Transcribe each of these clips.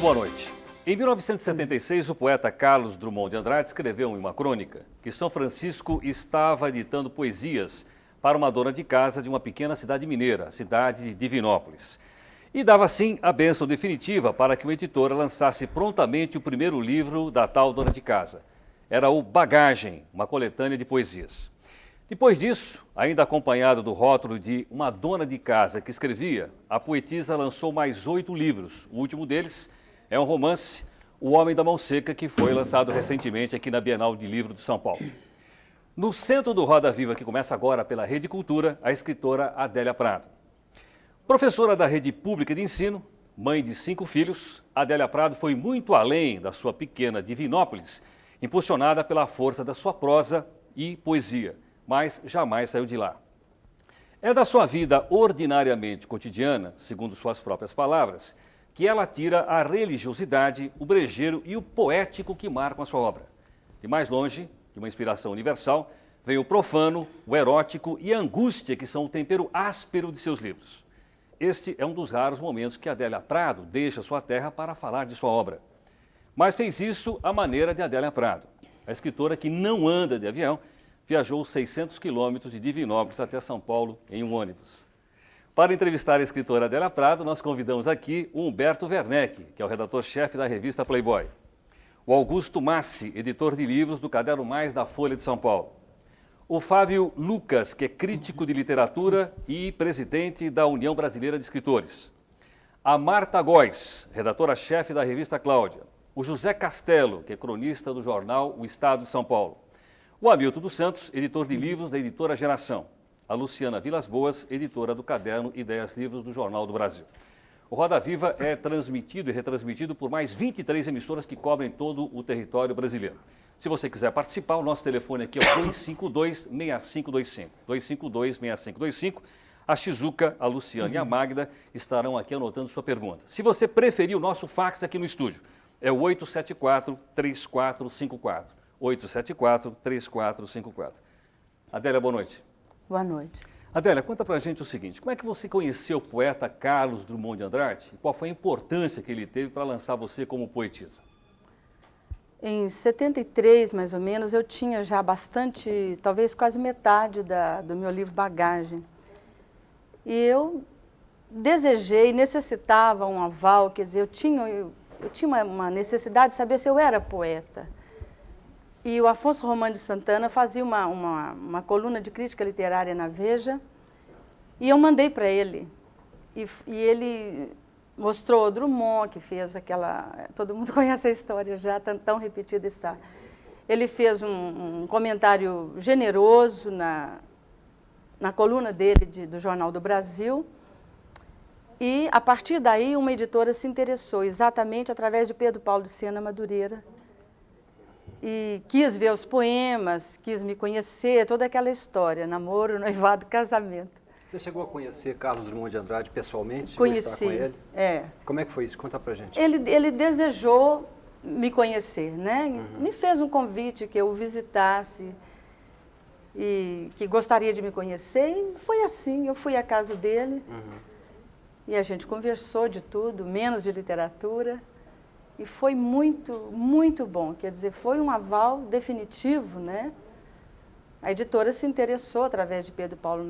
boa noite. Em 1976, o poeta Carlos Drummond de Andrade escreveu em uma crônica que São Francisco estava editando poesias para uma dona de casa de uma pequena cidade mineira, a cidade de Divinópolis. E dava, assim, a bênção definitiva para que o editor lançasse prontamente o primeiro livro da tal dona de casa. Era o Bagagem, uma coletânea de poesias. Depois disso, ainda acompanhado do rótulo de uma dona de casa que escrevia, a poetisa lançou mais 8 livros. O último deles é um romance, O Homem da Mão Seca, que foi lançado recentemente aqui na Bienal de Livro de São Paulo. No centro do Roda Viva, que começa agora pela Rede Cultura, a escritora Adélia Prado. Professora da rede pública de ensino, mãe de 5 filhos, Adélia Prado foi muito além da sua pequena Divinópolis, impulsionada pela força da sua prosa e poesia, mas jamais saiu de lá. É da sua vida ordinariamente cotidiana, segundo suas próprias palavras, que ela tira a religiosidade, o brejeiro e o poético que marcam a sua obra. De mais longe, de uma inspiração universal, vem o profano, o erótico e a angústia, que são o tempero áspero de seus livros. Este é um dos raros momentos que Adélia Prado deixa sua terra para falar de sua obra. Mas fez isso à maneira de Adélia Prado. A escritora que não anda de avião, viajou 600 quilômetros de Divinópolis até São Paulo em um ônibus. Para entrevistar a escritora Adélia Prado, nós convidamos aqui o Humberto Werneck, que é o redator-chefe da revista Playboy. O Augusto Massi, editor de livros do Caderno Mais da Folha de São Paulo. O Fábio Lucas, que é crítico de literatura e presidente da União Brasileira de Escritores. A Marta Góes, redatora-chefe da revista Cláudia. O José Castelo, que é cronista do jornal O Estado de São Paulo. O Hamilton dos Santos, editor de livros da editora Geração. A Luciana Vilas Boas, editora do caderno Ideias Livros do Jornal do Brasil. O Roda Viva é transmitido e retransmitido por mais 23 emissoras que cobrem todo o território brasileiro. Se você quiser participar, o nosso telefone aqui é o 252-6525. 252-6525. A Shizuka, a Luciana e a Magda estarão aqui anotando sua pergunta. Se você preferir, o nosso fax aqui no estúdio é o 874-3454. 874-3454. Adélia, boa noite. Boa noite. Adélia, conta pra gente o seguinte, como é que você conheceu o poeta Carlos Drummond de Andrade e qual foi a importância que ele teve para lançar você como poetisa? Em 73, mais ou menos, eu tinha já bastante, talvez quase metade do meu livro Bagagem. E eu desejei, necessitava um aval, quer dizer, eu tinha uma necessidade de saber se eu era poeta. E o Afonso Romano de Santana fazia uma coluna de crítica literária na Veja, e eu mandei para ele. E ele mostrou o Drummond, que fez aquela... Todo mundo conhece a história já, tão repetida está. Ele fez um comentário generoso na coluna dele do Jornal do Brasil, e, a partir daí, uma editora se interessou, exatamente através de Pedro Paulo de Sena Madureira, e quis ver os poemas, quis me conhecer, toda aquela história, namoro, noivado, casamento. Você chegou a conhecer Carlos Drummond de Andrade pessoalmente? Conheci, com ele? é. Como é que foi isso? Conta pra gente. Ele desejou me conhecer, né? Me fez um convite que eu o visitasse e que gostaria de me conhecer, e foi assim, eu fui à casa dele e a gente conversou de tudo, menos de literatura. E foi muito, muito bom, quer dizer, foi um aval definitivo, né? A editora se interessou através de Pedro Paulo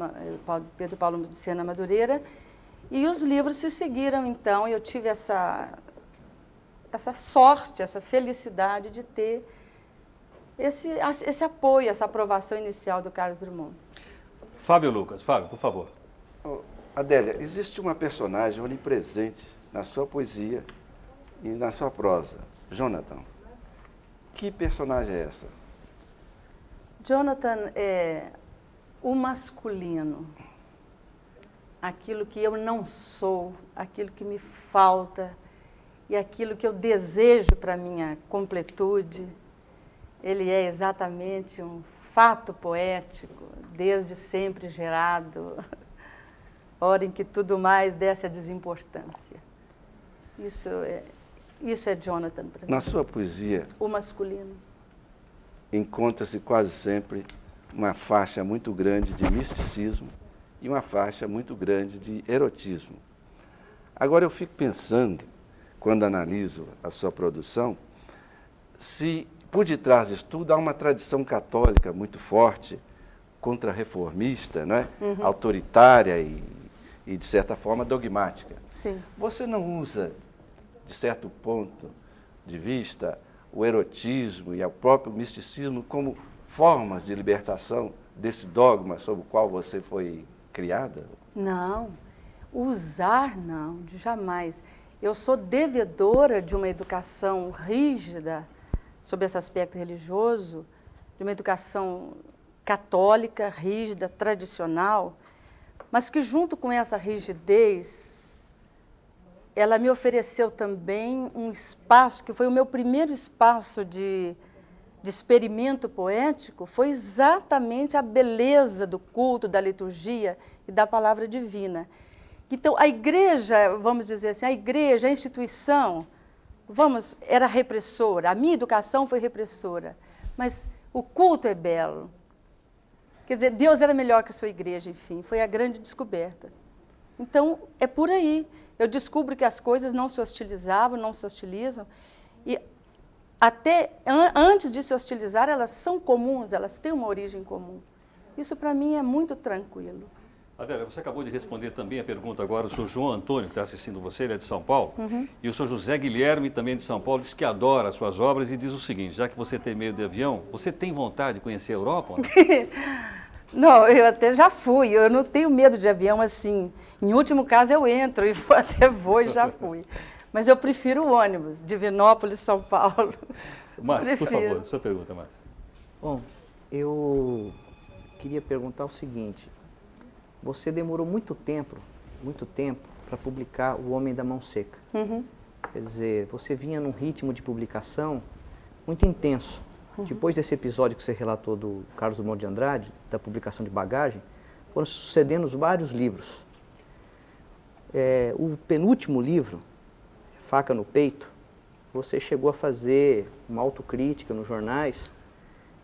de Sena Madureira e os livros se seguiram, então, e eu tive essa sorte, essa felicidade de ter esse apoio, essa aprovação inicial do Carlos Drummond. Fábio Lucas, Fábio, por favor. Adélia, existe uma personagem onipresente na sua poesia e na sua prosa, Jonathan. Que personagem é essa? Jonathan é o masculino, aquilo que eu não sou, aquilo que me falta e aquilo que eu desejo para a minha completude. Ele é exatamente um fato poético, desde sempre gerado, hora em que tudo mais desce a desimportância. Isso é Jonathan para mim. Na sua poesia, o masculino, encontra-se quase sempre uma faixa muito grande de misticismo e uma faixa muito grande de erotismo. Agora eu fico pensando, quando analiso a sua produção, se por detrás disso tudo há uma tradição católica muito forte, contra-reformista, né? Autoritária e, de certa forma, dogmática. Sim. Você não usa, de certo ponto de vista, o erotismo e o próprio misticismo como formas de libertação desse dogma sobre o qual você foi criada? Não, usar não, jamais. Eu sou devedora de uma educação rígida sobre esse aspecto religioso, de uma educação católica, rígida, tradicional, mas que junto com essa rigidez, ela me ofereceu também um espaço, que foi o meu primeiro espaço de experimento poético, foi exatamente a beleza do culto, da liturgia e da palavra divina. Então, a igreja, vamos dizer assim, a igreja, a instituição, era repressora, a minha educação foi repressora, mas o culto é belo. Quer dizer, Deus era melhor que a sua igreja, enfim, foi a grande descoberta. Então, é por aí. Eu descubro que as coisas não se hostilizavam, não se hostilizam, e até antes de se hostilizar, elas são comuns, elas têm uma origem comum. Isso, para mim, é muito tranquilo. Adélia, você acabou de responder também a pergunta agora do senhor João Antônio, que está assistindo você, ele é de São Paulo, e o senhor José Guilherme, também de São Paulo, diz que adora as suas obras e diz o seguinte: já que você tem medo de avião, você tem vontade de conhecer a Europa? Não, eu até já fui, eu não tenho medo de avião assim. Em último caso, eu entro e até vou e já fui. Mas eu prefiro o ônibus, Divinópolis, São Paulo. Márcio, por favor, sua pergunta, Márcio. Bom, eu queria perguntar o seguinte: você demorou muito tempo para publicar O Homem da Mão Seca. Quer dizer, você vinha num ritmo de publicação muito intenso. Depois desse episódio que você relatou do Carlos Drummond de Andrade, da publicação de Bagagem, foram sucedendo vários livros. O penúltimo livro, Faca no Peito, você chegou a fazer uma autocrítica nos jornais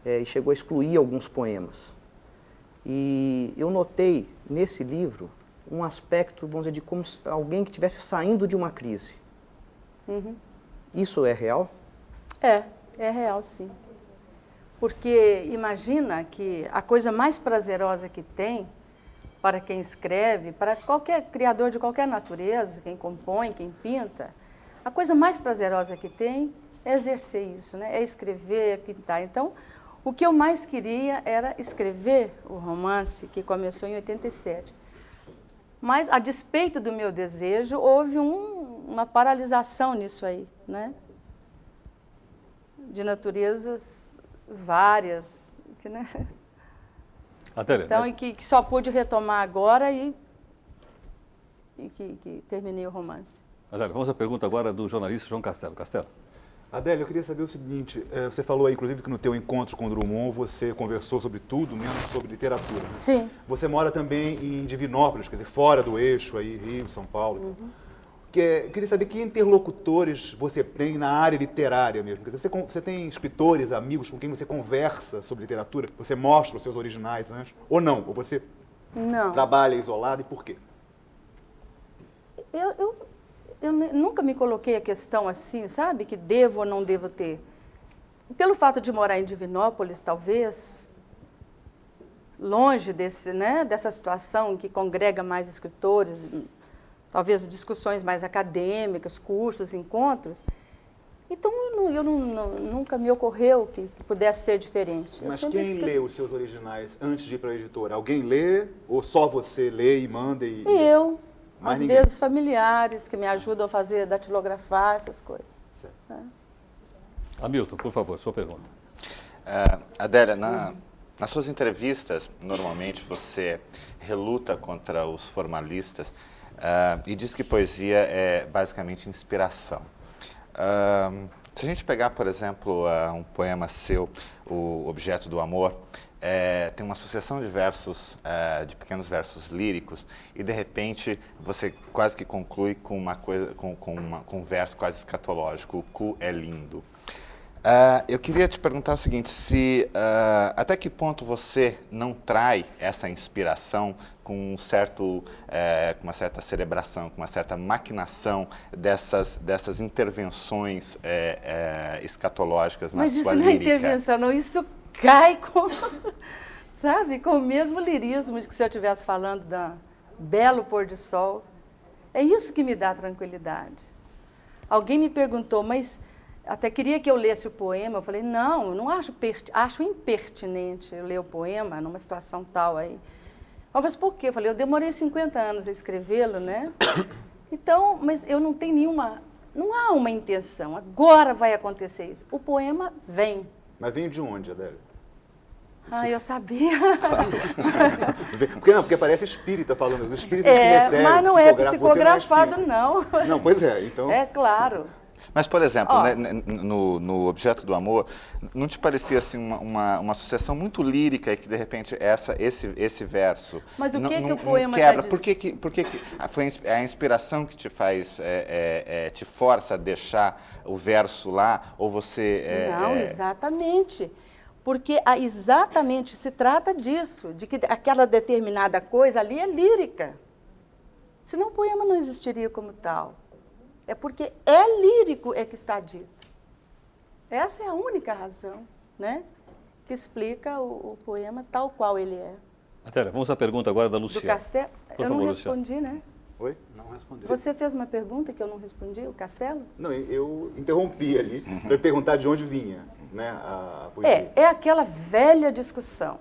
e chegou a excluir alguns poemas. E eu notei nesse livro um aspecto, vamos dizer, de como alguém que estivesse saindo de uma crise. Isso é real? É real, sim. Porque imagina que a coisa mais prazerosa que tem para quem escreve, para qualquer criador de qualquer natureza, quem compõe, quem pinta, a coisa mais prazerosa que tem é exercer isso, né? É escrever, é pintar. Então, o que eu mais queria era escrever o romance que começou em 87. Mas, a despeito do meu desejo, houve uma paralisação nisso aí, né? De naturezas várias, né? Então, e que só pude retomar agora e que terminei o romance. Adélia, vamos à pergunta agora do jornalista João Castelo. Castelo. Adélia, eu queria saber o seguinte, você falou aí, inclusive, que no teu encontro com o Drummond você conversou sobre tudo, menos sobre literatura. Né? Sim. Você mora também em Divinópolis, quer dizer, fora do eixo aí, Rio, São Paulo. Queria saber que interlocutores você tem na área literária mesmo. Quer dizer, você tem escritores, amigos com quem você conversa sobre literatura? Você mostra os seus originais antes? Ou não? Ou você trabalha isolado e por quê? Eu nunca me coloquei a questão assim, sabe? Que devo ou não devo ter. Pelo fato de morar em Divinópolis, talvez, longe dessa situação que congrega mais escritores, talvez discussões mais acadêmicas, cursos, encontros. Então, nunca me ocorreu que pudesse ser diferente. Mas quem lê os seus originais antes de ir para a editora? Alguém lê ou só você lê e manda? Eu, mais às ninguém? vezes familiares que me ajudam a fazer, datilografar, essas coisas. Hamilton, por favor, sua pergunta. Adélia, nas suas entrevistas, normalmente você reluta contra os formalistas e diz que poesia é basicamente inspiração. Se a gente pegar, por exemplo, um poema seu, O Objeto do Amor, tem uma sucessão de versos, de pequenos versos líricos, e de repente você quase que conclui com um verso quase escatológico: o cu é lindo. Eu queria te perguntar o seguinte, se até que ponto você não trai essa inspiração com com uma certa cerebração, com uma certa maquinação dessas intervenções escatológicas na Mas sua isso não é lírica? intervenção, não. Isso cai com, sabe, com o mesmo lirismo de que se eu estivesse falando da belo pôr do sol. É isso que me dá tranquilidade. Alguém me perguntou, mas até queria que eu lesse o poema. Eu falei, não, eu não acho acho impertinente eu ler o poema numa situação tal aí. Eu falei, por quê? Eu falei, eu demorei 50 anos a escrevê-lo, né? Então, mas eu não tenho nenhuma, não há uma intenção, agora vai acontecer isso. O poema vem. Mas vem de onde, Adélia? Ah, eu sabia. Porque parece espírita falando, os espíritas que recebem, mas não é psicografam, psicografado, você não. Não, pois é, então... É claro. Mas, por exemplo, Ó. né, no Objeto do Amor, não te parecia assim, uma sucessão muito lírica e que, de repente, esse verso Mas o não, que não, o poema não quebra? tá Por que foi a inspiração que te faz, te força a deixar o verso lá? Ou você... Não, exatamente. Porque exatamente se trata disso, de que aquela determinada coisa ali é lírica. Senão o poema não existiria como tal. É porque é lírico é que está dito. Essa é a única razão, né, que explica o poema tal qual ele é. Adélia, vamos à pergunta agora da Do Luciana. Castelo, Por eu não favor, respondi, né? Oi? Não respondeu. Você fez uma pergunta que eu não respondi, o Castelo? Não, eu interrompi ali para perguntar de onde vinha, né, a poesia. É aquela velha discussão.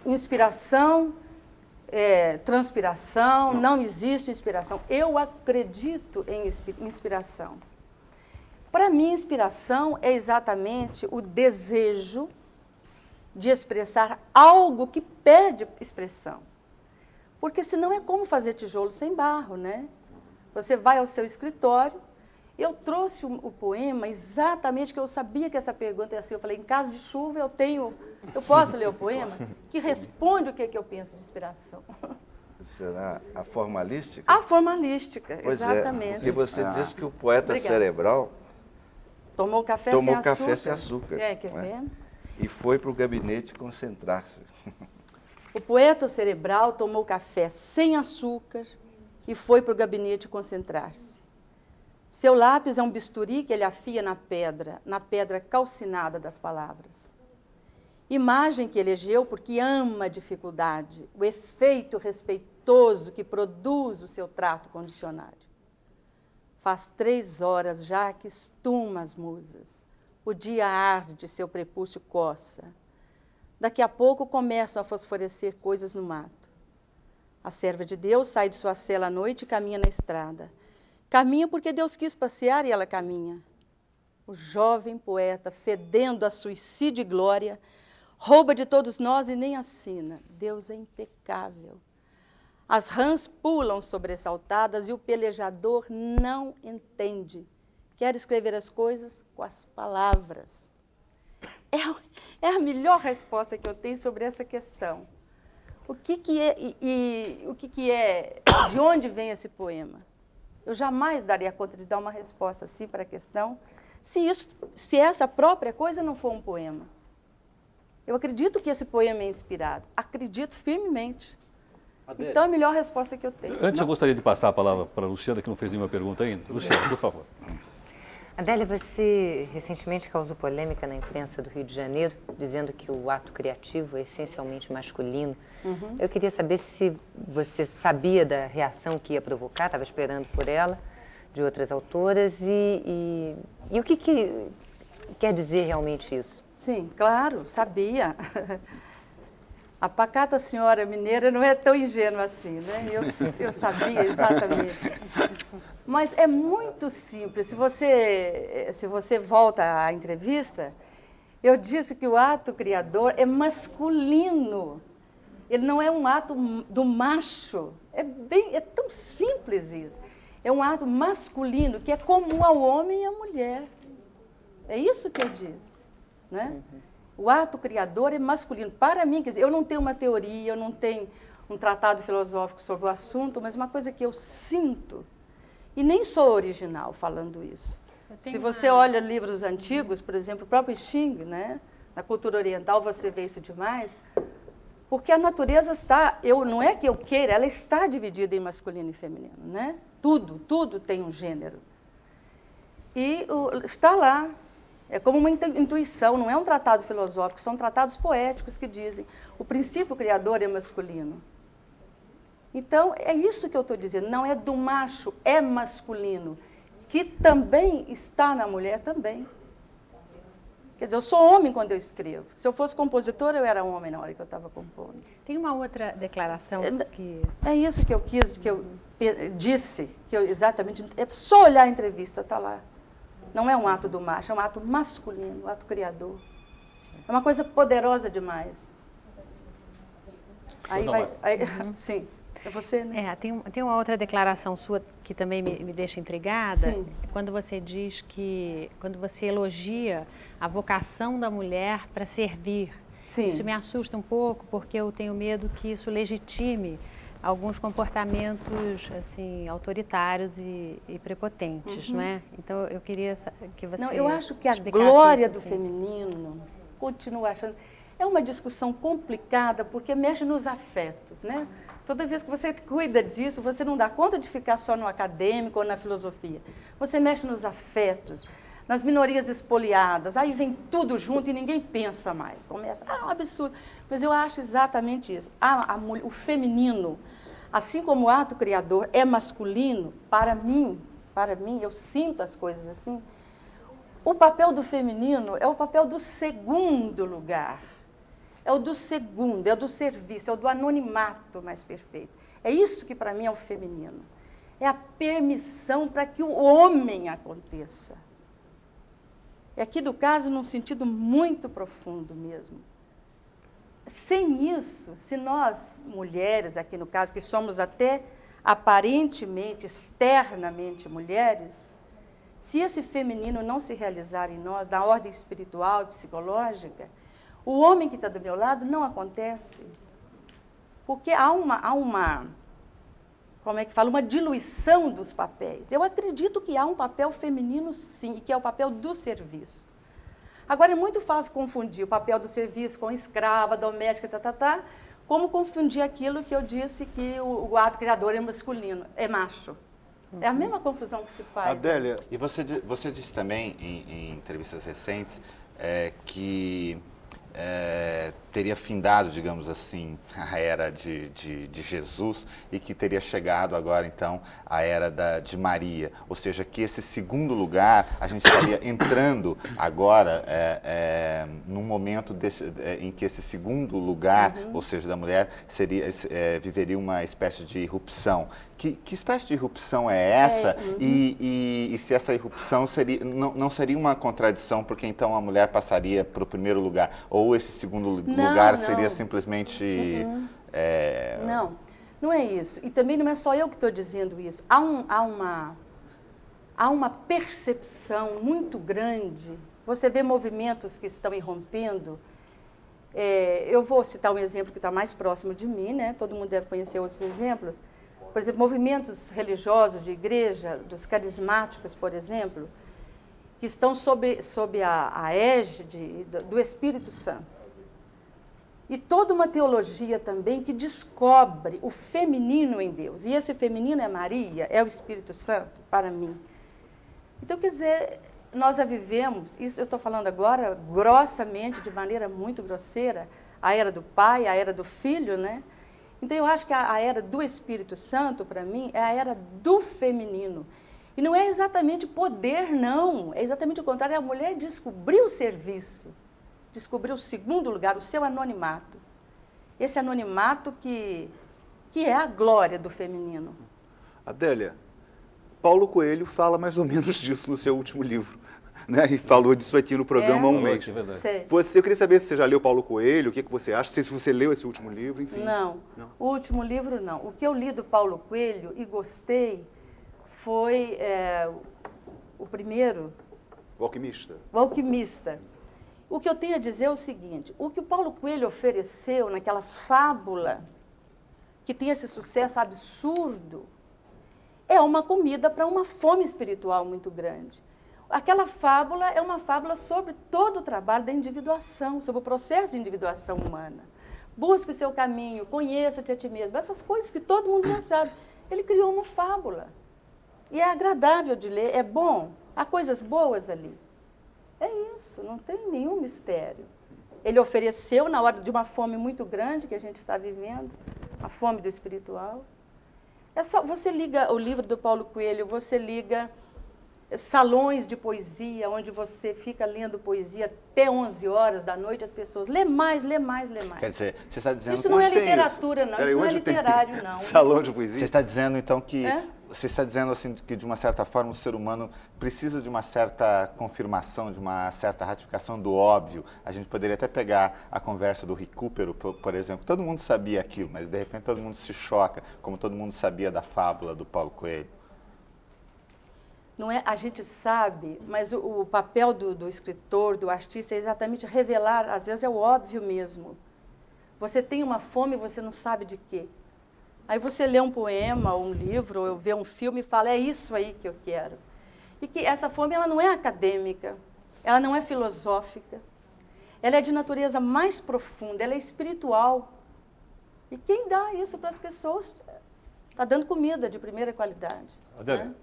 Inspiração, transpiração, não existe inspiração. Eu acredito em inspiração. Para mim, inspiração é exatamente o desejo de expressar algo que pede expressão. Porque senão é como fazer tijolo sem barro, né? Você vai ao seu escritório. Eu trouxe o poema exatamente que eu sabia que essa pergunta ia ser. Eu falei, em caso de chuva, eu posso ler o poema? Que responde o que eu penso de inspiração. Será a formalística? A formalística, Pois exatamente. é, porque você disse que o poeta Obrigada. cerebral Tomou café tomou sem açúcar. café sem açúcar. Quer não é? ver? E foi para o gabinete concentrar-se. O poeta cerebral tomou café sem açúcar e foi para o gabinete concentrar-se. Seu lápis é um bisturi que ele afia na pedra calcinada das palavras. Imagem que elegeu porque ama a dificuldade, o efeito respeitoso que produz o seu trato condicionário. Faz 3 horas já que estuma as musas. O dia arde, seu prepúcio coça. Daqui a pouco começam a fosforecer coisas no mato. A serva de Deus sai de sua cela à noite e caminha na estrada. Caminha porque Deus quis passear e ela caminha. O jovem poeta, fedendo a suicídio e glória, rouba de todos nós e nem assina. Deus é impecável. As rãs pulam sobressaltadas e o pelejador não entende. Quer escrever as coisas com as palavras. É a melhor resposta que eu tenho sobre essa questão. O que é, de onde vem esse poema? Eu jamais daria conta de dar uma resposta assim para a questão, se essa própria coisa não for um poema. Eu acredito que esse poema é inspirado, acredito firmemente. Adélia. Então, é a melhor resposta que eu tenho. Antes, eu gostaria de passar a palavra para a Luciana, que não fez nenhuma pergunta ainda. Luciana, por favor. Adélia, você recentemente causou polêmica na imprensa do Rio de Janeiro, dizendo que o ato criativo é essencialmente masculino. Eu queria saber se você sabia da reação que ia provocar, estava esperando por ela, de outras autoras, e o que quer dizer realmente isso? Sim, claro, sabia. A pacata senhora mineira não é tão ingênua assim, né? Eu sabia exatamente. Mas é muito simples. Se você volta à entrevista, eu disse que o ato criador é masculino. Ele não é um ato do macho. É tão simples isso. É um ato masculino que é comum ao homem e à mulher. É isso que eu disse, né? O ato criador é masculino. Para mim, quer dizer, eu não tenho uma teoria, eu não tenho um tratado filosófico sobre o assunto, mas uma coisa que eu sinto, e nem sou original falando isso, Se você olha livros antigos, por exemplo, o próprio Xing, né? Na cultura oriental você vê isso demais, porque a natureza está, não é que eu queira, ela está dividida em masculino e feminino, né? Tudo tem um gênero. E está lá, é como uma intuição, não é um tratado filosófico, são tratados poéticos que dizem o princípio criador é masculino. Então, é isso que eu estou dizendo, não é do macho, é masculino, que também está na mulher também. Quer dizer, eu sou homem quando eu escrevo. Se eu fosse compositora, eu era homem na hora que eu estava compondo. Tem uma outra declaração que... É isso que eu quis, que eu disse, que eu exatamente... É só olhar a entrevista, está lá. Não é um ato do macho, é um ato masculino, um ato criador. É uma coisa poderosa demais. Aí vai... sim. É você, né? Tem uma outra declaração sua que também me deixa intrigada. Sim. Quando você diz que, quando você elogia a vocação da mulher para servir. Sim. Isso me assusta um pouco, porque eu tenho medo que isso legitime alguns comportamentos assim autoritários e prepotentes, não é? Então eu queria que você... Não, eu acho que a explicasse glória isso, do assim. feminino, continuo achando, é uma discussão complicada porque mexe nos afetos, né? Toda vez que você cuida disso, você não dá conta de ficar só no acadêmico ou na filosofia. Você mexe nos afetos, nas minorias espoliadas, aí vem tudo junto e ninguém pensa mais. Começa, um absurdo. Mas eu acho exatamente isso. O feminino, assim como o ato criador é masculino, para mim, eu sinto as coisas assim, o papel do feminino é o papel do segundo lugar. É o do segundo, é o do serviço, é o do anonimato mais perfeito. É isso que para mim é o feminino. É a permissão para que o homem aconteça. E aqui no caso, num sentido muito profundo mesmo. Sem isso, se nós, mulheres, aqui no caso, que somos até aparentemente, externamente mulheres, se esse feminino não se realizar em nós, na ordem espiritual e psicológica, o homem que está do meu lado não acontece. Porque há uma como é que fala, uma diluição dos papéis. Eu acredito que há um papel feminino, sim, e que é o papel do serviço. Agora, é muito fácil confundir o papel do serviço com escrava, doméstica, como confundir aquilo que eu disse que o ato criador é masculino, é macho. É a mesma confusão que se faz. Adélia, E você disse também em entrevistas recentes que teria findado, digamos assim, a era de Jesus e que teria chegado agora, então, a era de Maria. Ou seja, que esse segundo lugar, a gente estaria entrando agora num momento em que esse segundo lugar, ou seja, da mulher, viveria uma espécie de irrupção. Que espécie de irrupção é essa? E se essa irrupção não seria uma contradição, porque então a mulher passaria para o primeiro lugar? Ou esse segundo lugar seria simplesmente... Não é isso. E também não é só eu que estou dizendo isso. Há uma percepção muito grande. Você vê movimentos que estão irrompendo. Eu vou citar um exemplo que está mais próximo de mim, né? Todo mundo deve conhecer outros exemplos. Por exemplo, movimentos religiosos de igreja, dos carismáticos, por exemplo, que estão sob a égide do Espírito Santo. E toda uma teologia também que descobre o feminino em Deus. E esse feminino é Maria, é o Espírito Santo, para mim. Então, quer dizer, nós já vivemos, isso eu estou falando agora grossamente, de maneira muito grosseira, a era do Pai, a era do Filho, né? Então, eu acho que a era do Espírito Santo, para mim, é a era do feminino. E não é exatamente poder, não. É exatamente o contrário. A mulher descobriu o serviço, descobriu o segundo lugar, o seu anonimato. Esse anonimato que é a glória do feminino. Adélia, Paulo Coelho fala mais ou menos disso no seu último livro, né? E falou disso aqui no programa há um mês. Eu queria saber se você já leu Paulo Coelho, o que você acha, se você leu esse último livro, enfim. Não, o último livro não. O que eu li do Paulo Coelho e gostei foi o primeiro... O Alquimista. O Alquimista. O que eu tenho a dizer é o seguinte, o que o Paulo Coelho ofereceu naquela fábula, que tem esse sucesso absurdo, é uma comida para uma fome espiritual muito grande. Aquela fábula é uma fábula sobre todo o trabalho da individuação, sobre o processo de individuação humana. Busque o seu caminho, conheça-te a ti mesmo, essas coisas que todo mundo já sabe. Ele criou uma fábula. E é agradável de ler, é bom, há coisas boas ali. É isso, não tem nenhum mistério. Ele ofereceu na hora de uma fome muito grande que a gente está vivendo, a fome do espiritual. É só, você liga o livro do Paulo Coelho, você liga salões de poesia, onde você fica lendo poesia até 11 horas da noite, as pessoas lê mais, lê mais, lê mais. Quer dizer, você está dizendo Isso não é Onde tem literatura, não. Peraí, Isso não é onde tem literário, não. Salão de Você poesia? está dizendo, então, que... É? Você está dizendo, assim, que, de uma certa forma, o ser humano precisa de uma certa confirmação, de uma certa ratificação do óbvio. A gente poderia até pegar a conversa do Recupero, por exemplo. Todo mundo sabia aquilo, mas, de repente, todo mundo se choca, como todo mundo sabia da fábula do Paulo Coelho. Não é, a gente sabe, mas o papel do escritor, do artista, é exatamente revelar, às vezes é o óbvio mesmo. Você tem uma fome e você não sabe de quê. Aí você lê um poema, ou um livro, ou vê um filme e fala, é isso aí que eu quero. E que essa fome ela não é acadêmica, ela não é filosófica, ela é de natureza mais profunda, ela é espiritual. E quem dá isso para as pessoas está dando comida de primeira qualidade. Adélia, né?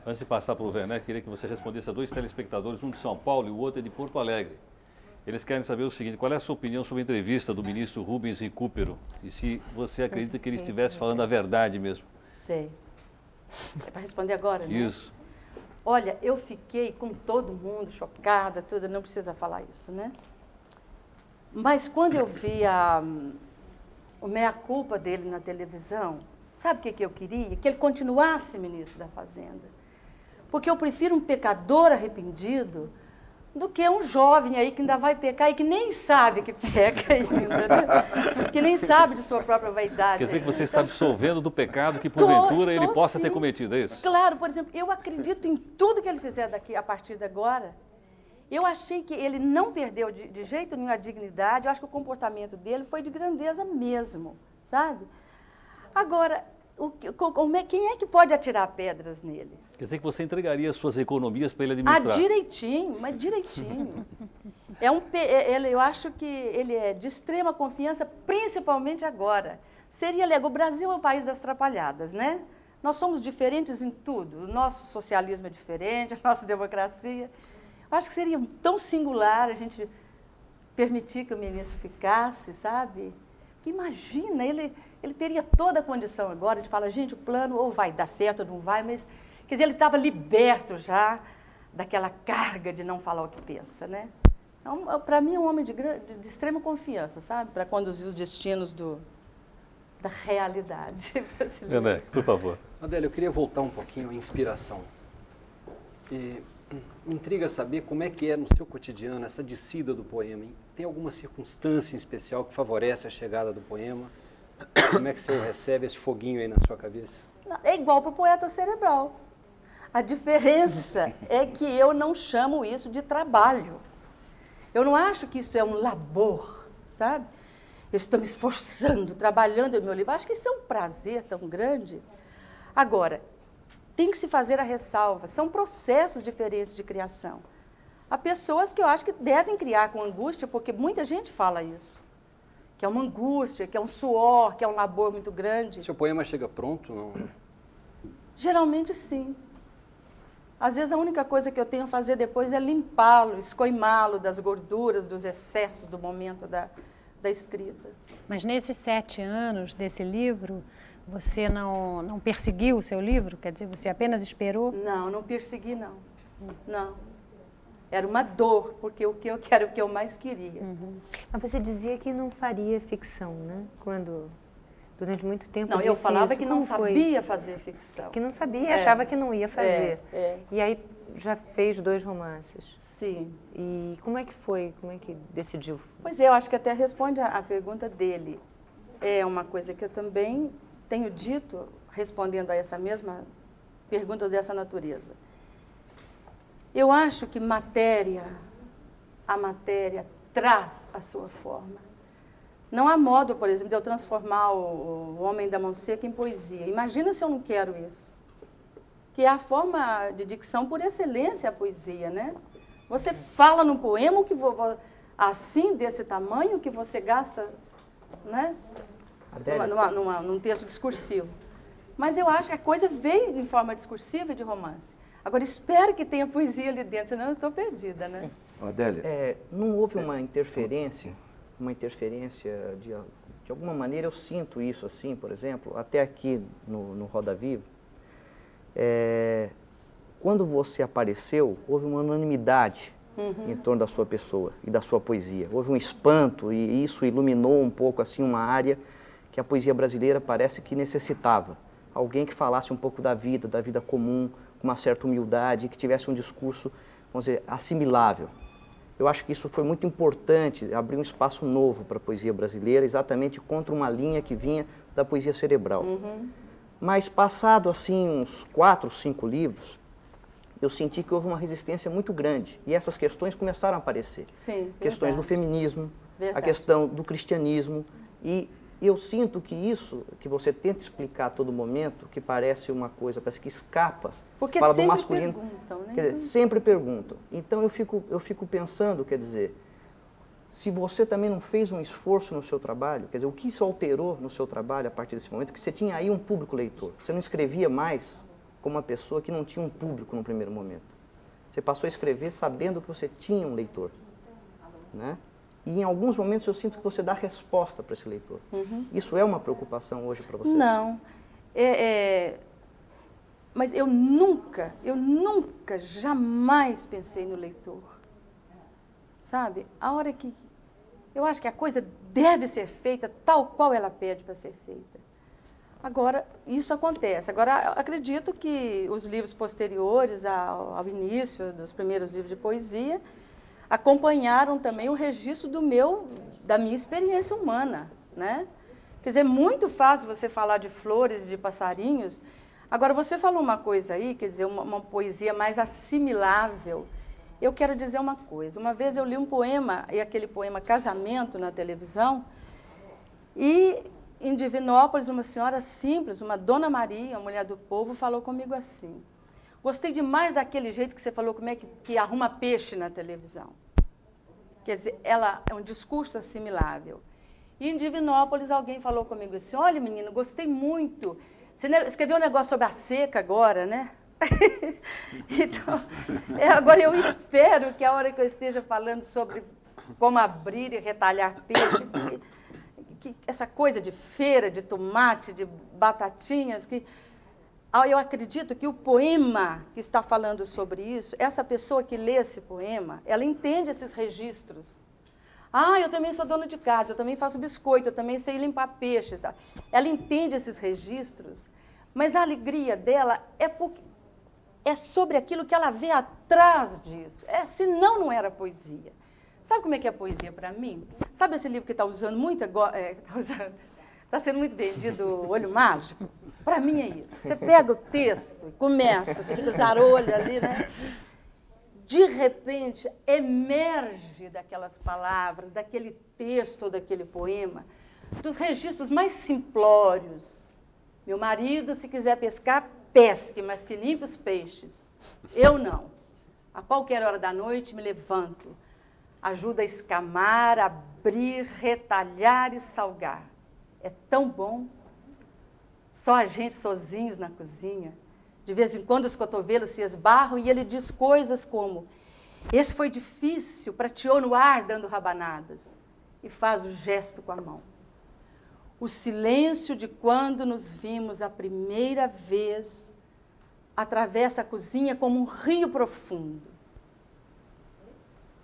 antes de passar para o Werner, queria que você respondesse a 2 telespectadores, um de São Paulo e o outro é de Porto Alegre. Eles querem saber o seguinte, qual é a sua opinião sobre a entrevista do ministro Rubens Recupero? E se você acredita que ele estivesse falando a verdade mesmo? Sei. É para responder agora, né? Isso. Olha, eu fiquei com todo mundo chocada, tudo, não precisa falar isso, né? Mas quando eu vi o meia-culpa dele na televisão, sabe o que eu queria? Que ele continuasse ministro da Fazenda. Porque eu prefiro um pecador arrependido do que um jovem aí que ainda vai pecar e que nem sabe que peca ainda, né? Que nem sabe de sua própria vaidade. Quer dizer que você está absolvendo do pecado que Estou, porventura ele possa sim. ter cometido, é isso? Claro, por exemplo, eu acredito em tudo que ele fizer daqui a partir de agora. Eu achei que ele não perdeu de jeito nenhum a dignidade, eu acho que o comportamento dele foi de grandeza mesmo, sabe? Agora, quem é que pode atirar pedras nele? Quer dizer que você entregaria suas economias para ele administrar? Direitinho, mas direitinho. Eu acho que ele é de extrema confiança, principalmente agora. Seria legal. O Brasil é um país das atrapalhadas, né? Nós somos diferentes em tudo. O nosso socialismo é diferente, a nossa democracia. Eu acho que seria tão singular a gente permitir que o ministro ficasse, sabe? Porque imagina, ele teria toda a condição agora de falar, gente, o plano ou vai dar certo ou não vai, mas, quer dizer, ele estava liberto já daquela carga de não falar o que pensa, né? Então, para mim, é um homem de extrema confiança, sabe? Para conduzir os destinos da realidade brasileira. Werner, por favor. Adélia, eu queria voltar um pouquinho à inspiração. E me intriga saber como é que é no seu cotidiano essa descida do poema. Hein? Tem alguma circunstância em especial que favorece a chegada do poema? Como é que você recebe esse foguinho aí na sua cabeça? É igual para o poeta cerebral. A diferença é que eu não chamo isso de trabalho. Eu não acho que isso é um labor, sabe? Eu estou me esforçando, trabalhando no meu livro. Acho que isso é um prazer tão grande. Agora, tem que se fazer a ressalva. São processos diferentes de criação. Há pessoas que eu acho que devem criar com angústia, porque muita gente fala isso. Que é uma angústia, que é um suor, que é um labor muito grande. Seu poema chega pronto? Não? Geralmente, sim. Às vezes, a única coisa que eu tenho a fazer depois é limpá-lo, escoimá-lo das gorduras, dos excessos do momento da escrita. Mas nesses 7 anos desse livro, você não perseguiu o seu livro? Quer dizer, você apenas esperou? Não persegui, não. Não. Era uma dor, porque o que eu quero, o que eu mais queria. Mas você dizia que não faria ficção, né? Quando, durante muito tempo, Não, eu disse falava isso. que não Como foi? sabia fazer ficção. Que não sabia, achava que não ia fazer. É. E aí já fez 2 romances. Sim. E como é que foi? Como é que decidiu? Pois é, eu acho que até responde a pergunta dele. É uma coisa que eu também tenho dito, respondendo a essa mesma perguntas dessa natureza. Eu acho que a matéria traz a sua forma. Não há modo, por exemplo, de eu transformar o Homem da Mão Seca em poesia. Imagina se eu não quero isso. que é a forma de dicção por excelência, a poesia, né? Você fala num poema que assim, desse tamanho, que você gasta, né? Num texto discursivo. Mas eu acho que a coisa veio em forma discursiva de romance. Agora, espero que tenha poesia ali dentro, senão eu estou perdida, né? Adélia. Não houve uma interferência de alguma maneira eu sinto isso assim, por exemplo, até aqui no Roda Viva. Quando você apareceu, houve uma unanimidade em torno da sua pessoa e da sua poesia. Houve um espanto e isso iluminou um pouco assim uma área que a poesia brasileira parece que necessitava. Alguém que falasse um pouco da vida comum, com uma certa humildade, que tivesse um discurso, vamos dizer, assimilável. Eu acho que isso foi muito importante, abrir um espaço novo para a poesia brasileira, exatamente contra uma linha que vinha da poesia cerebral. Mas passado assim uns 4, 5 livros, eu senti que houve uma resistência muito grande e essas questões começaram a aparecer. Sim, questões verdade. do feminismo, Verdade. a questão do cristianismo e eu sinto que isso, que você tenta explicar a todo momento, que parece uma coisa, parece que escapa. Porque fala sempre do masculino, perguntam, né? Quer dizer, sempre perguntam. Então eu fico pensando, quer dizer, se você também não fez um esforço no seu trabalho, quer dizer, o que isso alterou no seu trabalho a partir desse momento, que você tinha aí um público leitor. Você não escrevia mais como uma pessoa que não tinha um público no primeiro momento. Você passou a escrever sabendo que você tinha um leitor, né? E em alguns momentos eu sinto que você dá resposta para esse leitor. Isso é uma preocupação hoje para você? Não. Mas eu nunca, jamais pensei no leitor. Sabe? A hora que... Eu acho que a coisa deve ser feita tal qual ela pede para ser feita. Agora, isso acontece. Agora, acredito que os livros posteriores ao início dos primeiros livros de poesia acompanharam também o registro da minha experiência humana, né? Quer dizer, é muito fácil você falar de flores e de passarinhos. Agora, você falou uma coisa aí, quer dizer, uma poesia mais assimilável. Eu quero dizer uma coisa. Uma vez eu li um poema, e aquele poema Casamento, na televisão, e em Divinópolis, uma senhora simples, uma Dona Maria, uma mulher do povo, falou comigo assim: gostei demais daquele jeito que você falou, como é que arruma peixe na televisão. Quer dizer, ela é um discurso assimilável. E em Divinópolis, alguém falou comigo assim: olha, menino, gostei muito. Você escreveu um negócio sobre a seca agora, né? Então, agora eu espero que a hora que eu esteja falando sobre como abrir e retalhar peixe, que essa coisa de feira, de tomate, de batatinhas, eu acredito que o poema que está falando sobre isso, essa pessoa que lê esse poema, ela entende esses registros. Ah, eu também sou dona de casa, eu também faço biscoito, eu também sei limpar peixes. Tá? Ela entende esses registros, mas a alegria dela é sobre aquilo que ela vê atrás disso. Senão não era poesia. Sabe como é que é poesia para mim? Sabe esse livro que está usando muito agora, está sendo muito vendido, O Olho Mágico? Para mim é isso. Você pega o texto e começa, você fica zarolho ali, né? De repente, emerge daquelas palavras, daquele texto, daquele poema, dos registros mais simplórios. Meu marido, se quiser pescar, pesque, mas que limpe os peixes. Eu não. A qualquer hora da noite me levanto. Ajuda a escamar, abrir, retalhar e salgar. É tão bom. Só a gente sozinhos na cozinha. De vez em quando os cotovelos se esbarram e ele diz coisas como: esse foi difícil, prateou no ar dando rabanadas. E faz o gesto com a mão. O silêncio de quando nos vimos a primeira vez atravessa a cozinha como um rio profundo.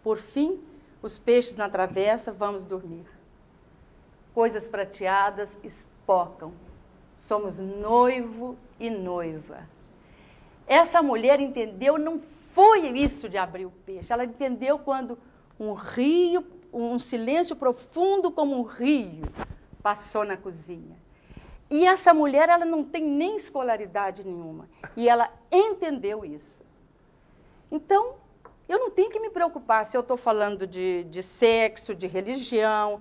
Por fim, os peixes na travessa, vamos dormir. Coisas prateadas espocam. Somos noivo e noiva. Essa mulher entendeu, não foi isso de abrir o peixe, ela entendeu quando um rio, um silêncio profundo como um rio, passou na cozinha. E essa mulher, ela não tem nem escolaridade nenhuma, e ela entendeu isso. Então, eu não tenho que me preocupar se eu estou falando de sexo, de religião,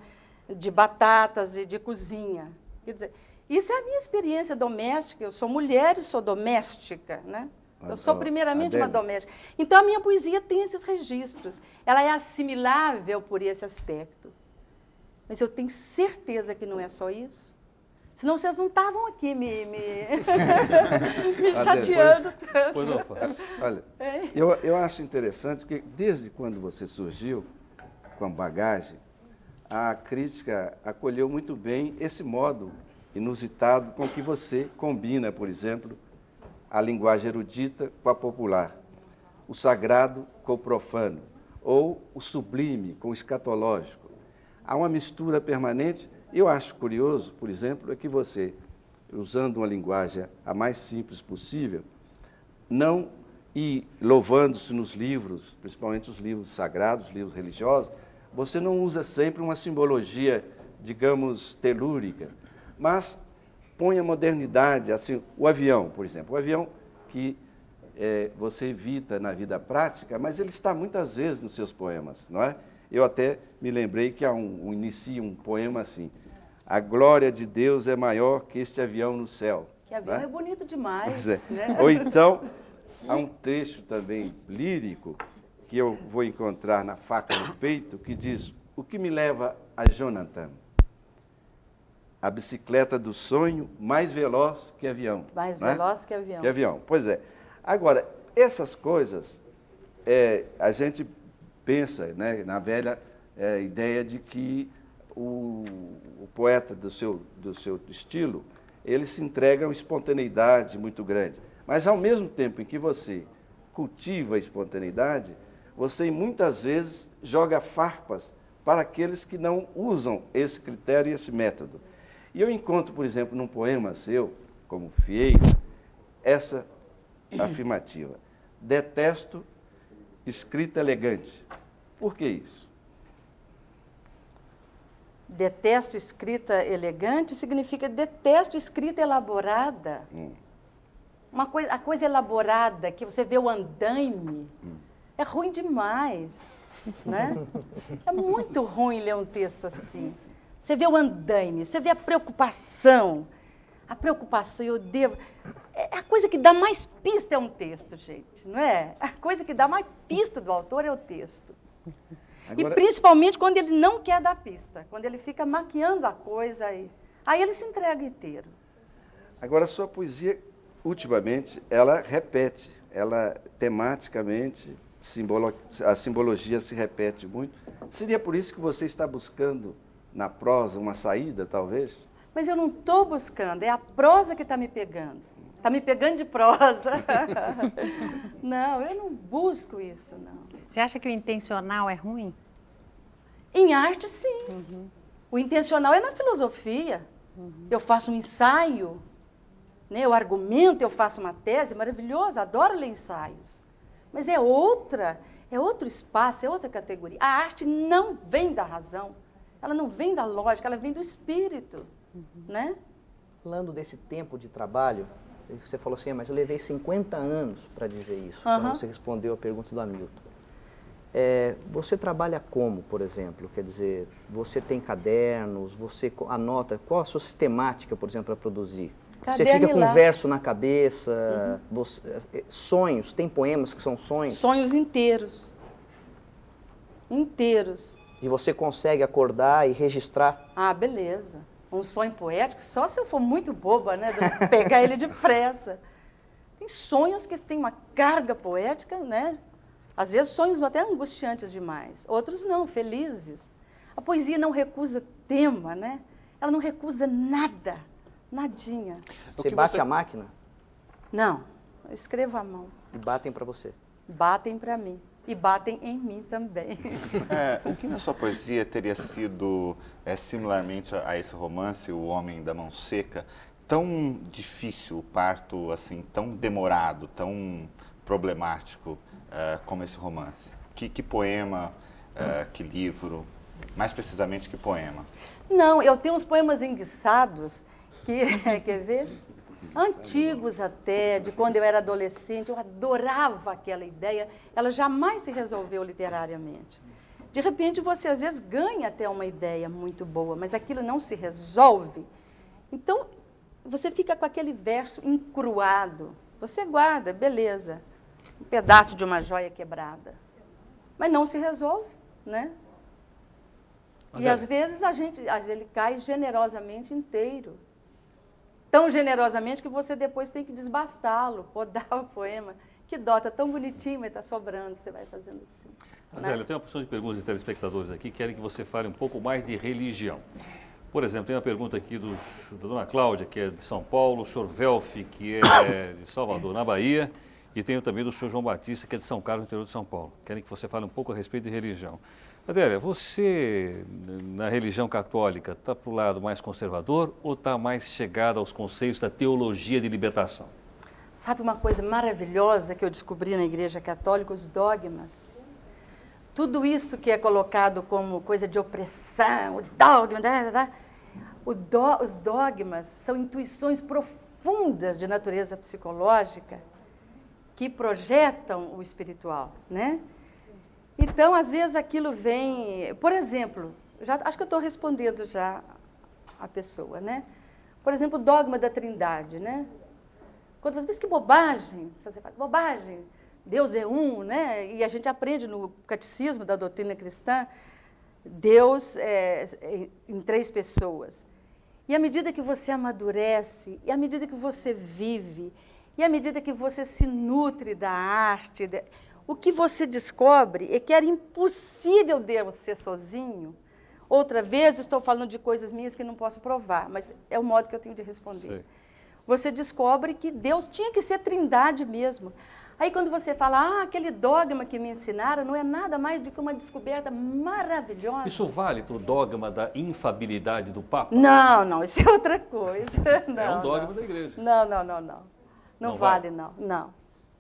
de batatas e de cozinha. Quer dizer, isso é a minha experiência doméstica, eu sou mulher e sou doméstica, né? Eu sou primeiramente uma doméstica. Então a minha poesia tem esses registros. Ela é assimilável por esse aspecto. Mas eu tenho certeza que não é só isso. Senão vocês não estavam aqui me chateando tanto. Pois não, Fábio. Olha, eu acho interessante que desde quando você surgiu com a bagagem, a crítica acolheu muito bem esse modo inusitado com que você combina, por exemplo, a linguagem erudita com a popular, o sagrado com o profano, ou o sublime com o escatológico. Há uma mistura permanente. Eu acho curioso, por exemplo, é que você, usando uma linguagem a mais simples possível, não ir louvando-se nos livros, principalmente os livros sagrados, os livros religiosos, você não usa sempre uma simbologia, digamos, telúrica, mas põe a modernidade, assim, o avião, por exemplo. O avião que você evita na vida prática, mas ele está muitas vezes nos seus poemas, não é? Eu até me lembrei que inicia um poema assim: a glória de Deus é maior que este avião no céu. Que avião é bonito demais. Né? Ou então, há um trecho também lírico que eu vou encontrar na Faca no Peito, que diz: o que me leva a Jonathan? A bicicleta do sonho mais veloz que avião. Mais né? veloz que avião. Que avião, pois é. Agora, essas coisas, a gente pensa, né, na velha ideia de que o poeta do seu estilo, ele se entrega a uma espontaneidade muito grande. Mas, ao mesmo tempo em que você cultiva a espontaneidade, você muitas vezes joga farpas para aqueles que não usam esse critério e esse método. E eu encontro, por exemplo, num poema seu, como Fieira, essa afirmativa: detesto escrita elegante. Por que isso? Detesto escrita elegante significa detesto escrita elaborada. A coisa elaborada, que você vê o andaime, é ruim demais. Né? É muito ruim ler um texto assim. Você vê o andaime, você vê a preocupação. A preocupação, eu devo... A coisa que dá mais pista é um texto, gente, não é? A coisa que dá mais pista do autor é o texto. Agora... E principalmente quando ele não quer dar pista, quando ele fica maquiando a coisa aí ele se entrega inteiro. Agora, a sua poesia, ultimamente, ela repete, ela tematicamente, a simbologia se repete muito. Seria por isso que você está buscando na prosa uma saída, talvez? Mas eu não estou buscando, é a prosa que está me pegando. Está me pegando de prosa. Não, eu não busco isso, não. Você acha que o intencional é ruim? Em arte, sim. O intencional é na filosofia. Eu faço um ensaio, né? Eu argumento, eu faço uma tese, maravilhoso, adoro ler ensaios. Mas é outro espaço, é outra categoria. A arte não vem da razão, ela não vem da lógica, ela vem do espírito, né? Falando desse tempo de trabalho, você falou assim, mas eu levei 50 anos para dizer isso, quando você respondeu a pergunta do Hamilton. Você trabalha como, por exemplo? Quer dizer, você tem cadernos, você anota, qual a sua sistemática, por exemplo, para produzir? Você fica com um verso na cabeça, sonhos, tem poemas que são sonhos? Sonhos inteiros. Inteiros. E você consegue acordar e registrar? Ah, beleza. Um sonho poético, só se eu for muito boba, né? De pegar ele depressa. Tem sonhos que têm uma carga poética, né? Às vezes sonhos até angustiantes demais. Outros não, felizes. A poesia não recusa tema, né? Ela não recusa nada. Nadinha. Você bate a máquina? Não, eu escrevo à mão. E batem para você? Batem para mim. E batem em mim também. O que na sua poesia teria sido, similarmente a esse romance, O Homem da Mão Seca, tão difícil, o parto assim, tão demorado, tão problemático como esse romance? Que poema, que livro, mais precisamente que poema? Não, eu tenho uns poemas enguiçados que, quer ver? Antigos até, de quando eu era adolescente, eu adorava aquela ideia, ela jamais se resolveu literariamente. De repente, você às vezes ganha até uma ideia muito boa, mas aquilo não se resolve. Então, você fica com aquele verso encruado, Você guarda, beleza. Um pedaço de uma joia quebrada. Mas não se resolve, né? E às vezes ele cai generosamente inteiro. Tão generosamente que você depois tem que desbastá-lo, podar o poema. Que dó, está tão bonitinho, mas está sobrando, você vai fazendo assim. Adélia, Né? tem uma porção de perguntas de telespectadores aqui que querem que você fale um pouco mais de religião. Por exemplo, tem uma pergunta aqui da dona Cláudia, que é de São Paulo, o senhor Velfi, que é de Salvador, na Bahia, e tem também do senhor João Batista, que é de São Carlos, no interior de São Paulo. Querem que você fale um pouco a respeito de religião. Adélia, você, na religião católica, está para o lado mais conservador ou está mais chegada aos conceitos da teologia de libertação? Sabe uma coisa maravilhosa que eu descobri na Igreja Católica? Os dogmas. Tudo isso que é colocado como coisa de opressão, o dogma, os dogmas são intuições profundas de natureza psicológica que projetam o espiritual, né? Então, às vezes aquilo vem... Por exemplo, acho que eu estou respondendo já a pessoa, né? Por exemplo, o dogma da Trindade, né? Quando você diz que bobagem, você fala, bobagem, Deus é um, né? E a gente aprende no catecismo da doutrina cristã, Deus em 3 pessoas. E à medida que você amadurece, e à medida que você vive, e à medida que você se nutre da arte, o que você descobre é que era impossível Deus ser sozinho. Outra vez, estou falando de coisas minhas que não posso provar, mas é o modo que eu tenho de responder. Sei. Você descobre que Deus tinha que ser trindade mesmo. Aí quando você fala, aquele dogma que me ensinaram não é nada mais do que uma descoberta maravilhosa. Isso vale para o dogma da infabilidade do Papa? Não, isso é outra coisa. Não, É um dogma da igreja. Não. Não Não vale, vale? não.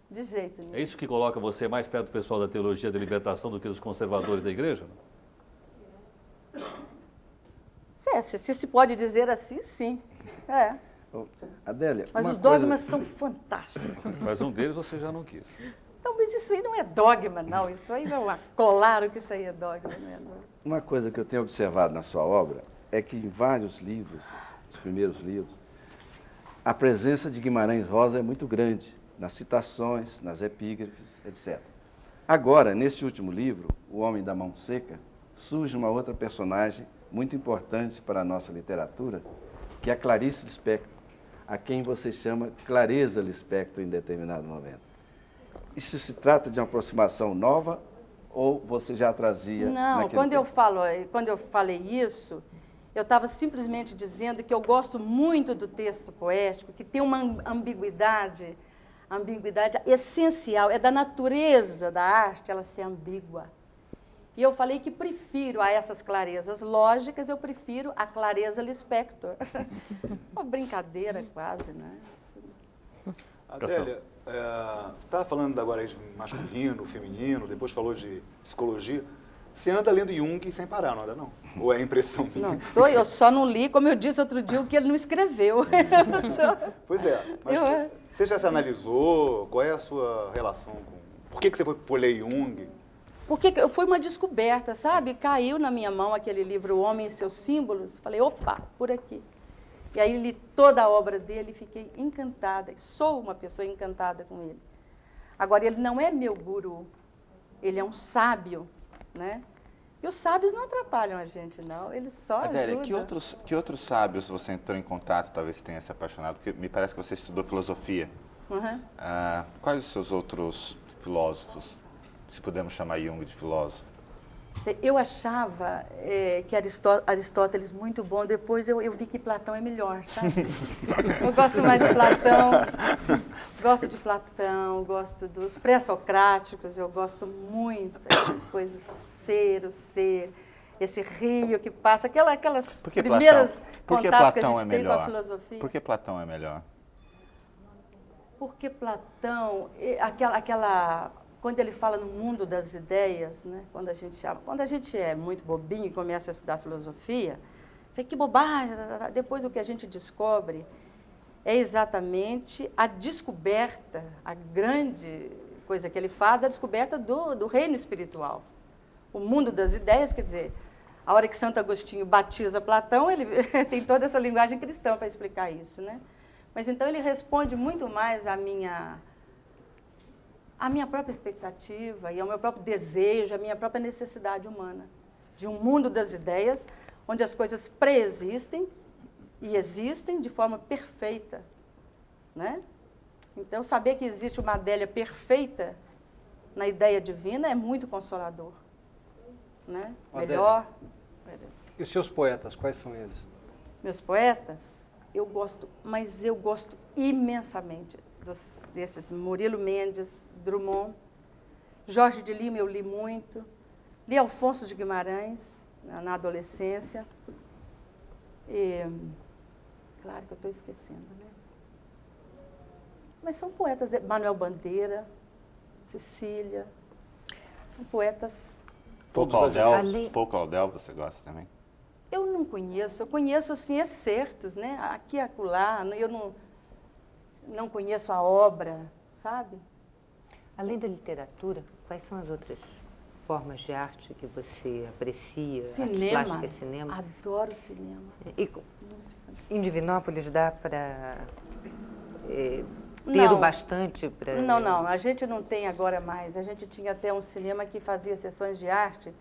De jeito nenhum. É isso que coloca você mais perto do pessoal da teologia da libertação do que dos conservadores da igreja? Se pode dizer assim, sim. É. Adélia, Mas uma os dogmas coisa- são fantásticos. Mas um deles você já não quis. Então, mas isso aí não é dogma, não. Isso aí claro que isso aí é dogma, não é? Uma coisa que eu tenho observado na sua obra é que em vários livros, os primeiros livros, a presença de Guimarães Rosa é muito grande, nas citações, nas epígrafes, etc. Agora, neste último livro, O Homem da Mão Seca, surge uma outra personagem muito importante para a nossa literatura, que é a Clarice Lispector, a quem você chama Clareza Lispector em determinado momento. Isso se trata de uma aproximação nova ou você já trazia Não, naquele quando tempo? eu falei isso, eu estava simplesmente dizendo que eu gosto muito do texto poético, que tem uma ambiguidade essencial, é da natureza da arte ela ser ambígua. E eu falei que prefiro a essas clarezas lógicas, eu prefiro a Clareza Lispector. Uma brincadeira quase, né? Adélia, você estava falando agora aí de masculino, feminino, depois falou de psicologia. Você anda lendo Jung sem parar, não anda não? Ou é impressão minha? Não, eu só não li, como eu disse outro dia, o que ele não escreveu. Pois é, mas você já se analisou? Qual é a sua relação com... Por que você foi ler Jung? Porque foi uma descoberta, sabe? Caiu na minha mão aquele livro O Homem e Seus Símbolos. Falei, opa, por aqui. E aí li toda a obra dele e fiquei encantada. Sou uma pessoa encantada com ele. Agora, ele não é meu guru. Ele é um sábio, né? E os sábios não atrapalham a gente, não. Eles só Adélia, ajudam. que outros sábios você entrou em contato, talvez tenha se apaixonado? Porque me parece que você estudou filosofia. Uhum. Quais os seus outros filósofos? Se podemos chamar Jung de filósofo. Eu achava que Aristóteles muito bom, depois eu vi que Platão é melhor, sabe? Eu gosto mais de Platão, gosto dos pré-socráticos, eu gosto muito da coisa do ser, esse rio que passa, aquelas primeiras contatos que a gente tem com a filosofia. Por que Platão é melhor? Porque Platão, quando ele fala no mundo das ideias, né? Quando a gente é muito bobinho e começa a estudar filosofia, fala, que bobagem, depois o que a gente descobre é exatamente a descoberta, a grande coisa que ele faz, a descoberta do reino espiritual. O mundo das ideias, quer dizer, a hora que Santo Agostinho batiza Platão, ele tem toda essa linguagem cristã para explicar isso, né? Mas então ele responde muito mais à minha própria expectativa e ao meu próprio desejo, à minha própria necessidade humana. De um mundo das ideias, onde as coisas preexistem e existem de forma perfeita, né? Então, saber que existe uma Adélia perfeita na ideia divina é muito consolador, né? Adélia. Melhor. E os seus poetas, quais são eles? Meus poetas, eu gosto imensamente desses Murilo Mendes, Drummond, Jorge de Lima eu li muito, li Alfonso de Guimarães na adolescência. E, claro que eu estou esquecendo, né? Mas são poetas, Manuel Bandeira, Cecília, são poetas. Pouco Aldel, você gosta também? Eu não conheço, eu conheço assim excertos, né? Aqui e acolá, eu não conheço a obra, sabe? Além da literatura, quais são as outras formas de arte que você aprecia? Cinema. Arte plástica, cinema? Adoro cinema. E Música. em Divinópolis dá para ter Não. o bastante para... Não, a gente não tem agora mais. A gente tinha até um cinema que fazia sessões de arte.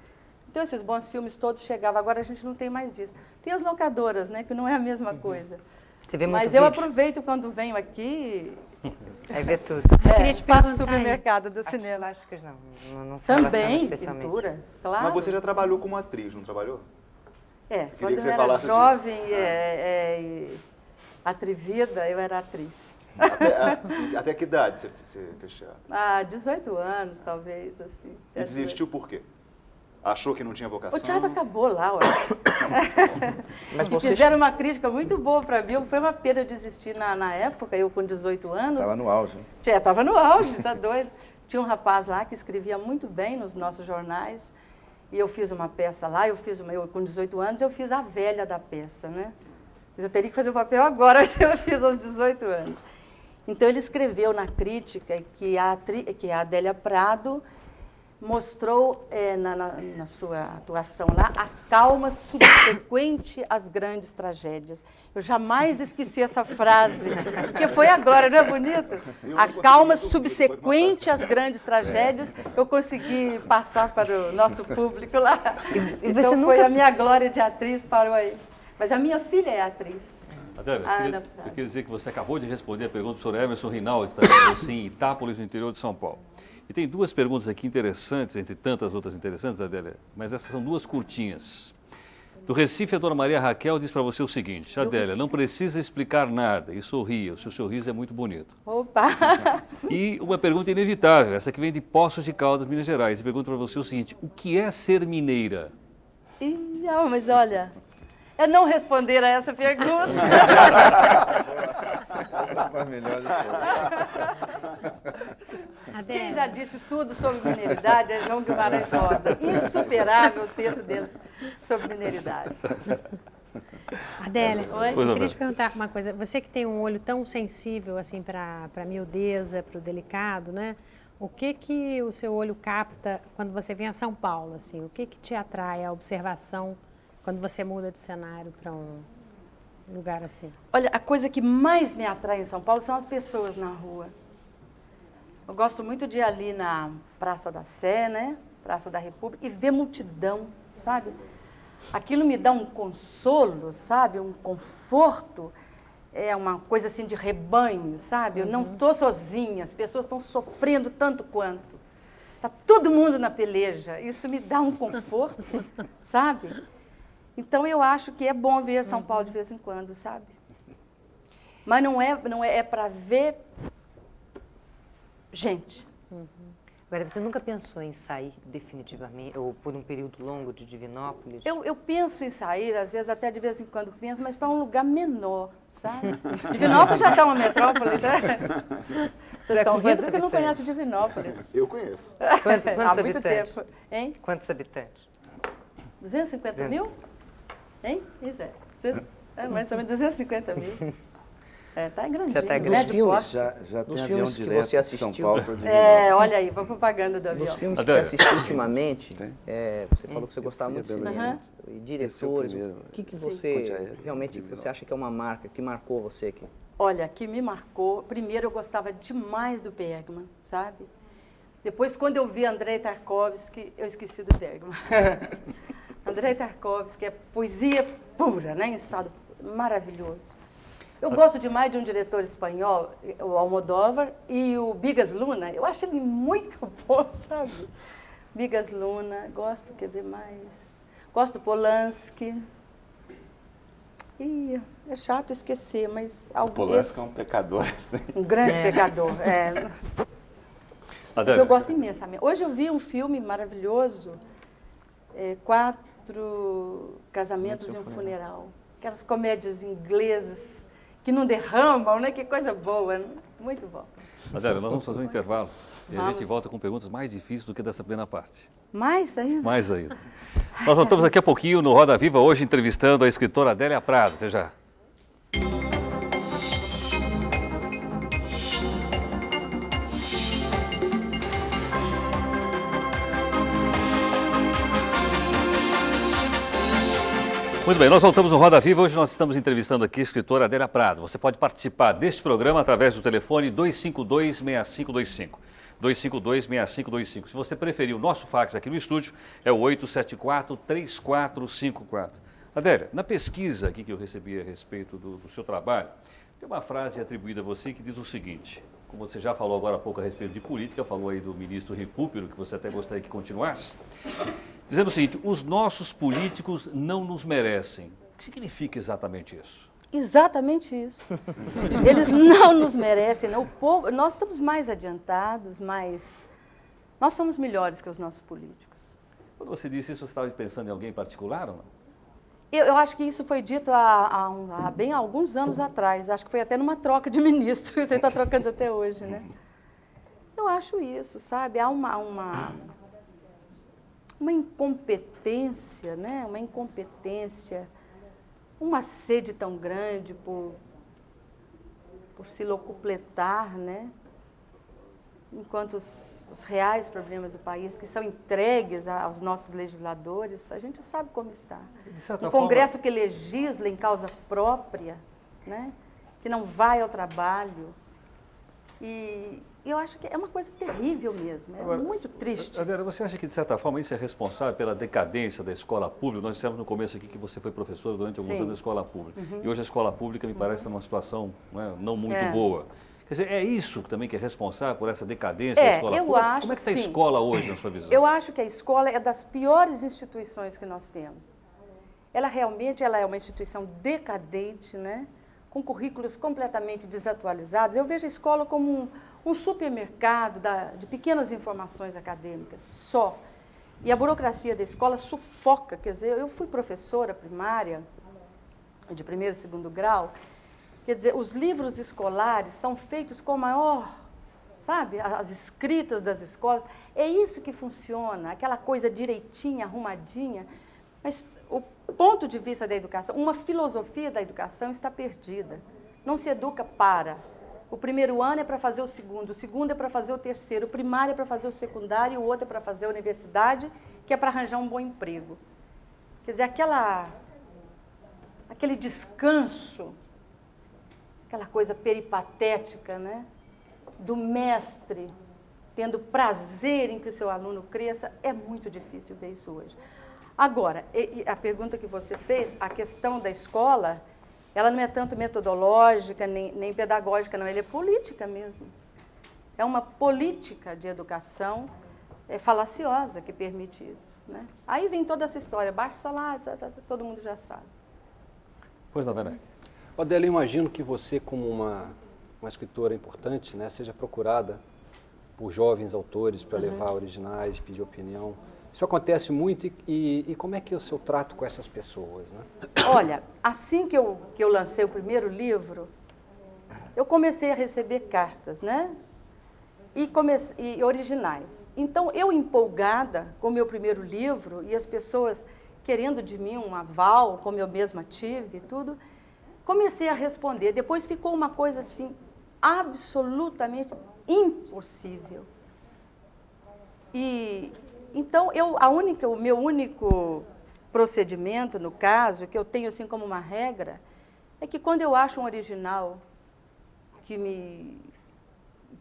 Então, esses bons filmes todos chegavam. Agora a gente não tem mais isso. Tem as locadoras, né, que não é a mesma coisa. Você vê muito Mas eu vídeo. aproveito quando venho aqui, Aí vê tudo. queria te faço perguntar supermercado do Artes cinema. plásticas não se relacionam Também, especialmente. pintura, claro. Mas você já trabalhou como atriz, não trabalhou? Quando que eu você era falasse jovem e atrevida, eu era atriz. Até que idade você fez teatro? 18 anos, talvez, assim. E desistiu por quê? Achou que não tinha vocação? O teatro acabou lá, olha. Mas E você fizeram uma crítica muito boa para mim. Foi uma pena desistir na época, eu com 18 anos. Estava no auge. Estava no auge, tá doido. Tinha um rapaz lá que escrevia muito bem nos nossos jornais. E eu fiz uma peça lá, eu com 18 anos, eu fiz a velha da peça, né? Mas eu teria que fazer o papel agora, mas eu fiz aos 18 anos. Então, ele escreveu na crítica que a Adélia Prado mostrou na sua atuação lá a calma subsequente às grandes tragédias. Eu jamais esqueci essa frase, porque foi agora, não é bonito? A calma subsequente às grandes tragédias, eu consegui passar para o nosso público lá. Então foi a minha glória de atriz, parou aí. Mas a minha filha é atriz. Adélia, Ana eu Prado. queria dizer que você acabou de responder a pergunta do senhor Emerson Rinaldi, que está assim, em Itápolis, no interior de São Paulo. E tem duas perguntas aqui interessantes, entre tantas outras interessantes, Adélia, mas essas são duas curtinhas. Do Recife, a dona Maria Raquel diz para você o seguinte: Adélia, não precisa explicar nada e sorria, o seu sorriso é muito bonito. Opa! E uma pergunta inevitável, essa que vem de Poços de Caldas, Minas Gerais, e pergunta para você o seguinte: o que é ser mineira? Não, mas olha, é não responder a essa pergunta. Essa foi a melhor de todas. Quem já disse tudo sobre mineridade é João Guimarães Rosa. Insuperável o texto deles sobre mineridade. Adélia, Oi? eu queria te perguntar uma coisa. Você que tem um olho tão sensível assim para a miudeza, para o delicado, né? O que o seu olho capta quando você vem a São Paulo? Assim? O que te atrai a observação quando você muda de cenário para um lugar assim? Olha, a coisa que mais me atrai em São Paulo são as pessoas na rua. Eu gosto muito de ir ali na Praça da Sé, né? Praça da República, e ver multidão, sabe? Aquilo me dá um consolo, sabe? Um conforto. É uma coisa assim de rebanho, sabe? Eu não estou sozinha, as pessoas estão sofrendo tanto quanto. Está todo mundo na peleja. Isso me dá um conforto, sabe? Então, eu acho que é bom ver São Paulo de vez em quando, sabe? Mas não é para ver gente. Agora, você nunca pensou em sair definitivamente, ou por um período longo de Divinópolis? Eu penso em sair, às vezes até de vez em quando penso, mas para um lugar menor, sabe? Divinópolis já está uma metrópole, né? Vocês estão rindo porque não conhecem Divinópolis. Eu conheço. Quantos Há muito habitantes? tempo. Hein? Quantos habitantes? 250 mil? Hein? Isso é. Mais ou menos 250 mil. Tá grandinho, Já tá grande. médio Filmes, porte. Já tem Nos avião filmes que direto você de São assistiu. Paulo para Divinópolis. Olha aí, a propaganda do avião. Nos filmes que Adélia. você assistiu ultimamente, Tem? você falou que você gostava muito de Belo cinema. Horizonte. E diretores, primeiro, o que Sim. você Ponte Aérea, realmente Divinópolis. você acha que é uma marca que marcou você aqui? Olha, que me marcou, primeiro eu gostava demais do Bergman, sabe? Depois, quando eu vi Andrei Tarkovsky, eu esqueci do Bergman. Andrei Tarkovsky é poesia pura, né? Em estado maravilhoso. Eu gosto demais de um diretor espanhol, o Almodóvar, e o Bigas Luna. Eu acho ele muito bom, sabe? Bigas Luna, gosto, quer ver mais? Gosto do Polanski. Ih, é chato esquecer, mas... O Polanski é um pecador. Assim. Um grande pecador, Mas eu gosto imensamente. Hoje eu vi um filme maravilhoso, 4 Casamentos e um Funeral. Aquelas comédias inglesas que não derramam, né? Que coisa boa, né? Muito bom. Adélia, nós vamos fazer um intervalo e a Vamos. gente volta com perguntas mais difíceis do que dessa primeira parte. Mais ainda? Mais ainda. Nós voltamos daqui a pouquinho no Roda Viva, hoje entrevistando a escritora Adélia Prado. Até já. Muito bem, nós voltamos no Roda Viva. Hoje nós estamos entrevistando aqui a escritora Adélia Prado. Você pode participar deste programa através do telefone 252-6525. 252-6525. Se você preferir, o nosso fax aqui no estúdio é o 874-3454. Adélia, na pesquisa aqui que eu recebi a respeito do seu trabalho, tem uma frase atribuída a você que diz o seguinte, como você já falou agora há pouco a respeito de política, falou aí do ministro Recupero, que você até gostaria que continuasse, dizendo o seguinte: os nossos políticos não nos merecem. O que significa exatamente isso? Exatamente isso. Eles não nos merecem, não. O povo, nós estamos mais adiantados, nós somos melhores que os nossos políticos. Quando você disse isso, você estava pensando em alguém em particular ou não? Eu acho que isso foi dito há bem alguns anos atrás. Acho que foi até numa troca de ministros, você está trocando até hoje, né? Eu acho isso, sabe? Há uma incompetência, né? Uma incompetência, uma sede tão grande por se locupletar, né? Enquanto os reais problemas do país, que são entregues aos nossos legisladores, a gente sabe como está. Um Congresso que legisla em causa própria, né? Que não vai ao trabalho. E eu acho que é uma coisa terrível mesmo, é muito triste. Adélia, você acha que, de certa forma, isso é responsável pela decadência da escola pública? Nós dissemos no começo aqui que você foi professora durante alguns anos da escola pública. E hoje a escola pública me parece estar numa situação não muito boa. Quer dizer, é isso também que é responsável por essa decadência da escola pública? Acho, como é que está a escola hoje, na sua visão? Eu acho que a escola é das piores instituições que nós temos. Ela realmente é uma instituição decadente, né? Com currículos completamente desatualizados. Eu vejo a escola como um supermercado de pequenas informações acadêmicas, só. E a burocracia da escola sufoca. Quer dizer, eu fui professora primária, de 1º e 2º grau. Quer dizer, os livros escolares são feitos com maior, sabe, as escritas das escolas. É isso que funciona, aquela coisa direitinha, arrumadinha. Mas o ponto de vista da educação, uma filosofia da educação está perdida. Não se educa para. O 1º ano é para fazer o 2º, o 2º é para fazer o 3º, o primário é para fazer o secundário e o outro é para fazer a universidade, que é para arranjar um bom emprego. Quer dizer, aquele descanso, aquela coisa peripatética, né? Do mestre tendo prazer em que o seu aluno cresça, é muito difícil ver isso hoje. Agora, a pergunta que você fez, a questão da escola, ela não é tanto metodológica, nem pedagógica, não, ela é política mesmo. É uma política de educação falaciosa que permite isso, né? Aí vem toda essa história, baixo salário, todo mundo já sabe. Pois não, Werneck. Adélia, eu imagino que você, como uma escritora importante, né, seja procurada por jovens autores para levar originais, pedir opinião. Isso acontece muito e como é que é o seu trato com essas pessoas, né? Olha, assim que eu lancei o primeiro livro, eu comecei a receber cartas, né? E originais. Então, eu empolgada com o meu primeiro livro e as pessoas querendo de mim um aval, como eu mesma tive e tudo, comecei a responder. Depois ficou uma coisa assim, absolutamente impossível. E então, o meu único procedimento, no caso, que eu tenho assim como uma regra, é que quando eu acho um original que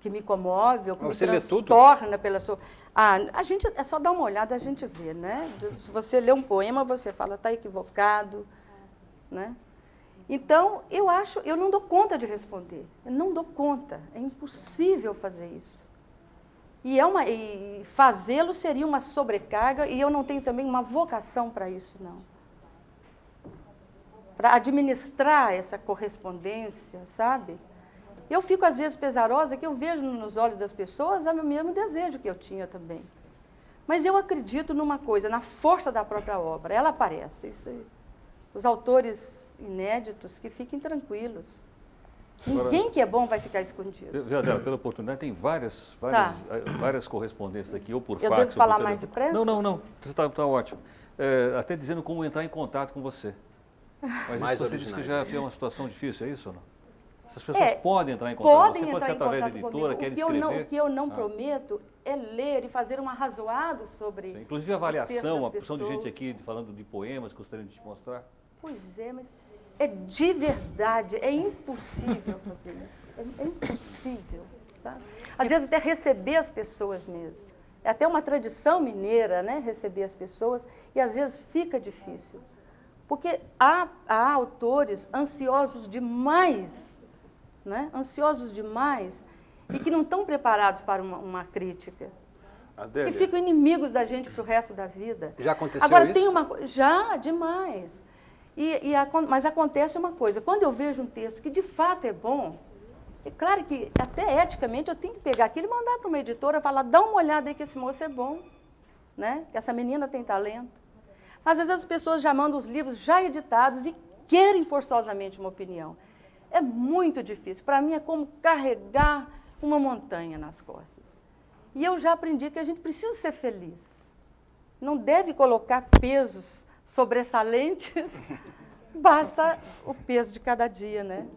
me comove ou que me Você lê tudo? transtorna pela sua... a gente, é só dar uma olhada, a gente vê, né? Se você lê um poema, você fala, está equivocado, né? Então, eu não dou conta de responder, eu não dou conta, é impossível fazer isso. E fazê-lo seria uma sobrecarga, e eu não tenho também uma vocação para isso, não. Para administrar essa correspondência, sabe? Eu fico, às vezes, pesarosa, que eu vejo nos olhos das pessoas o mesmo desejo que eu tinha também. Mas eu acredito numa coisa, na força da própria obra. Ela aparece. Os autores inéditos, que fiquem tranquilos. Ninguém que é bom vai ficar escondido. Adélia, pela oportunidade, tem várias correspondências aqui, ou por fax. Eu devo falar por mais depressa? Não. Você está ótimo. Até dizendo como entrar em contato com você. Mas Mais isso você disse que originais. já é uma situação difícil, é isso ou não? Essas pessoas podem entrar em contato com você, pode Podem ser entrar em através da contato editora, comigo. quer O que eu não escrever. prometo é ler e fazer um arrazoado sobre Inclusive a os textos avaliação, das a porção de gente pessoas. aqui falando de poemas, gostaria de te mostrar. Pois é, mas é de verdade, é impossível fazer isso. É impossível, sabe? Às vezes até receber as pessoas mesmo. É até uma tradição mineira, né? Receber as pessoas, e às vezes fica difícil. Porque há autores ansiosos demais, né? Ansiosos demais, e que não estão preparados para uma crítica. Adélia, Que ficam inimigos da gente para o resto da vida. Já aconteceu Agora, isso? tem uma coisa... Já, demais. Mas acontece uma coisa. Quando eu vejo um texto que de fato é bom, é claro que até eticamente eu tenho que pegar aquilo e mandar para uma editora, falar, dá uma olhada aí que esse moço é bom, né? Que essa menina tem talento. Mas às vezes as pessoas já mandam os livros já editados e querem forçosamente uma opinião. É muito difícil. Para mim é como carregar uma montanha nas costas. E eu já aprendi que a gente precisa ser feliz. Não deve colocar pesos sobressalentes, basta o peso de cada dia, né?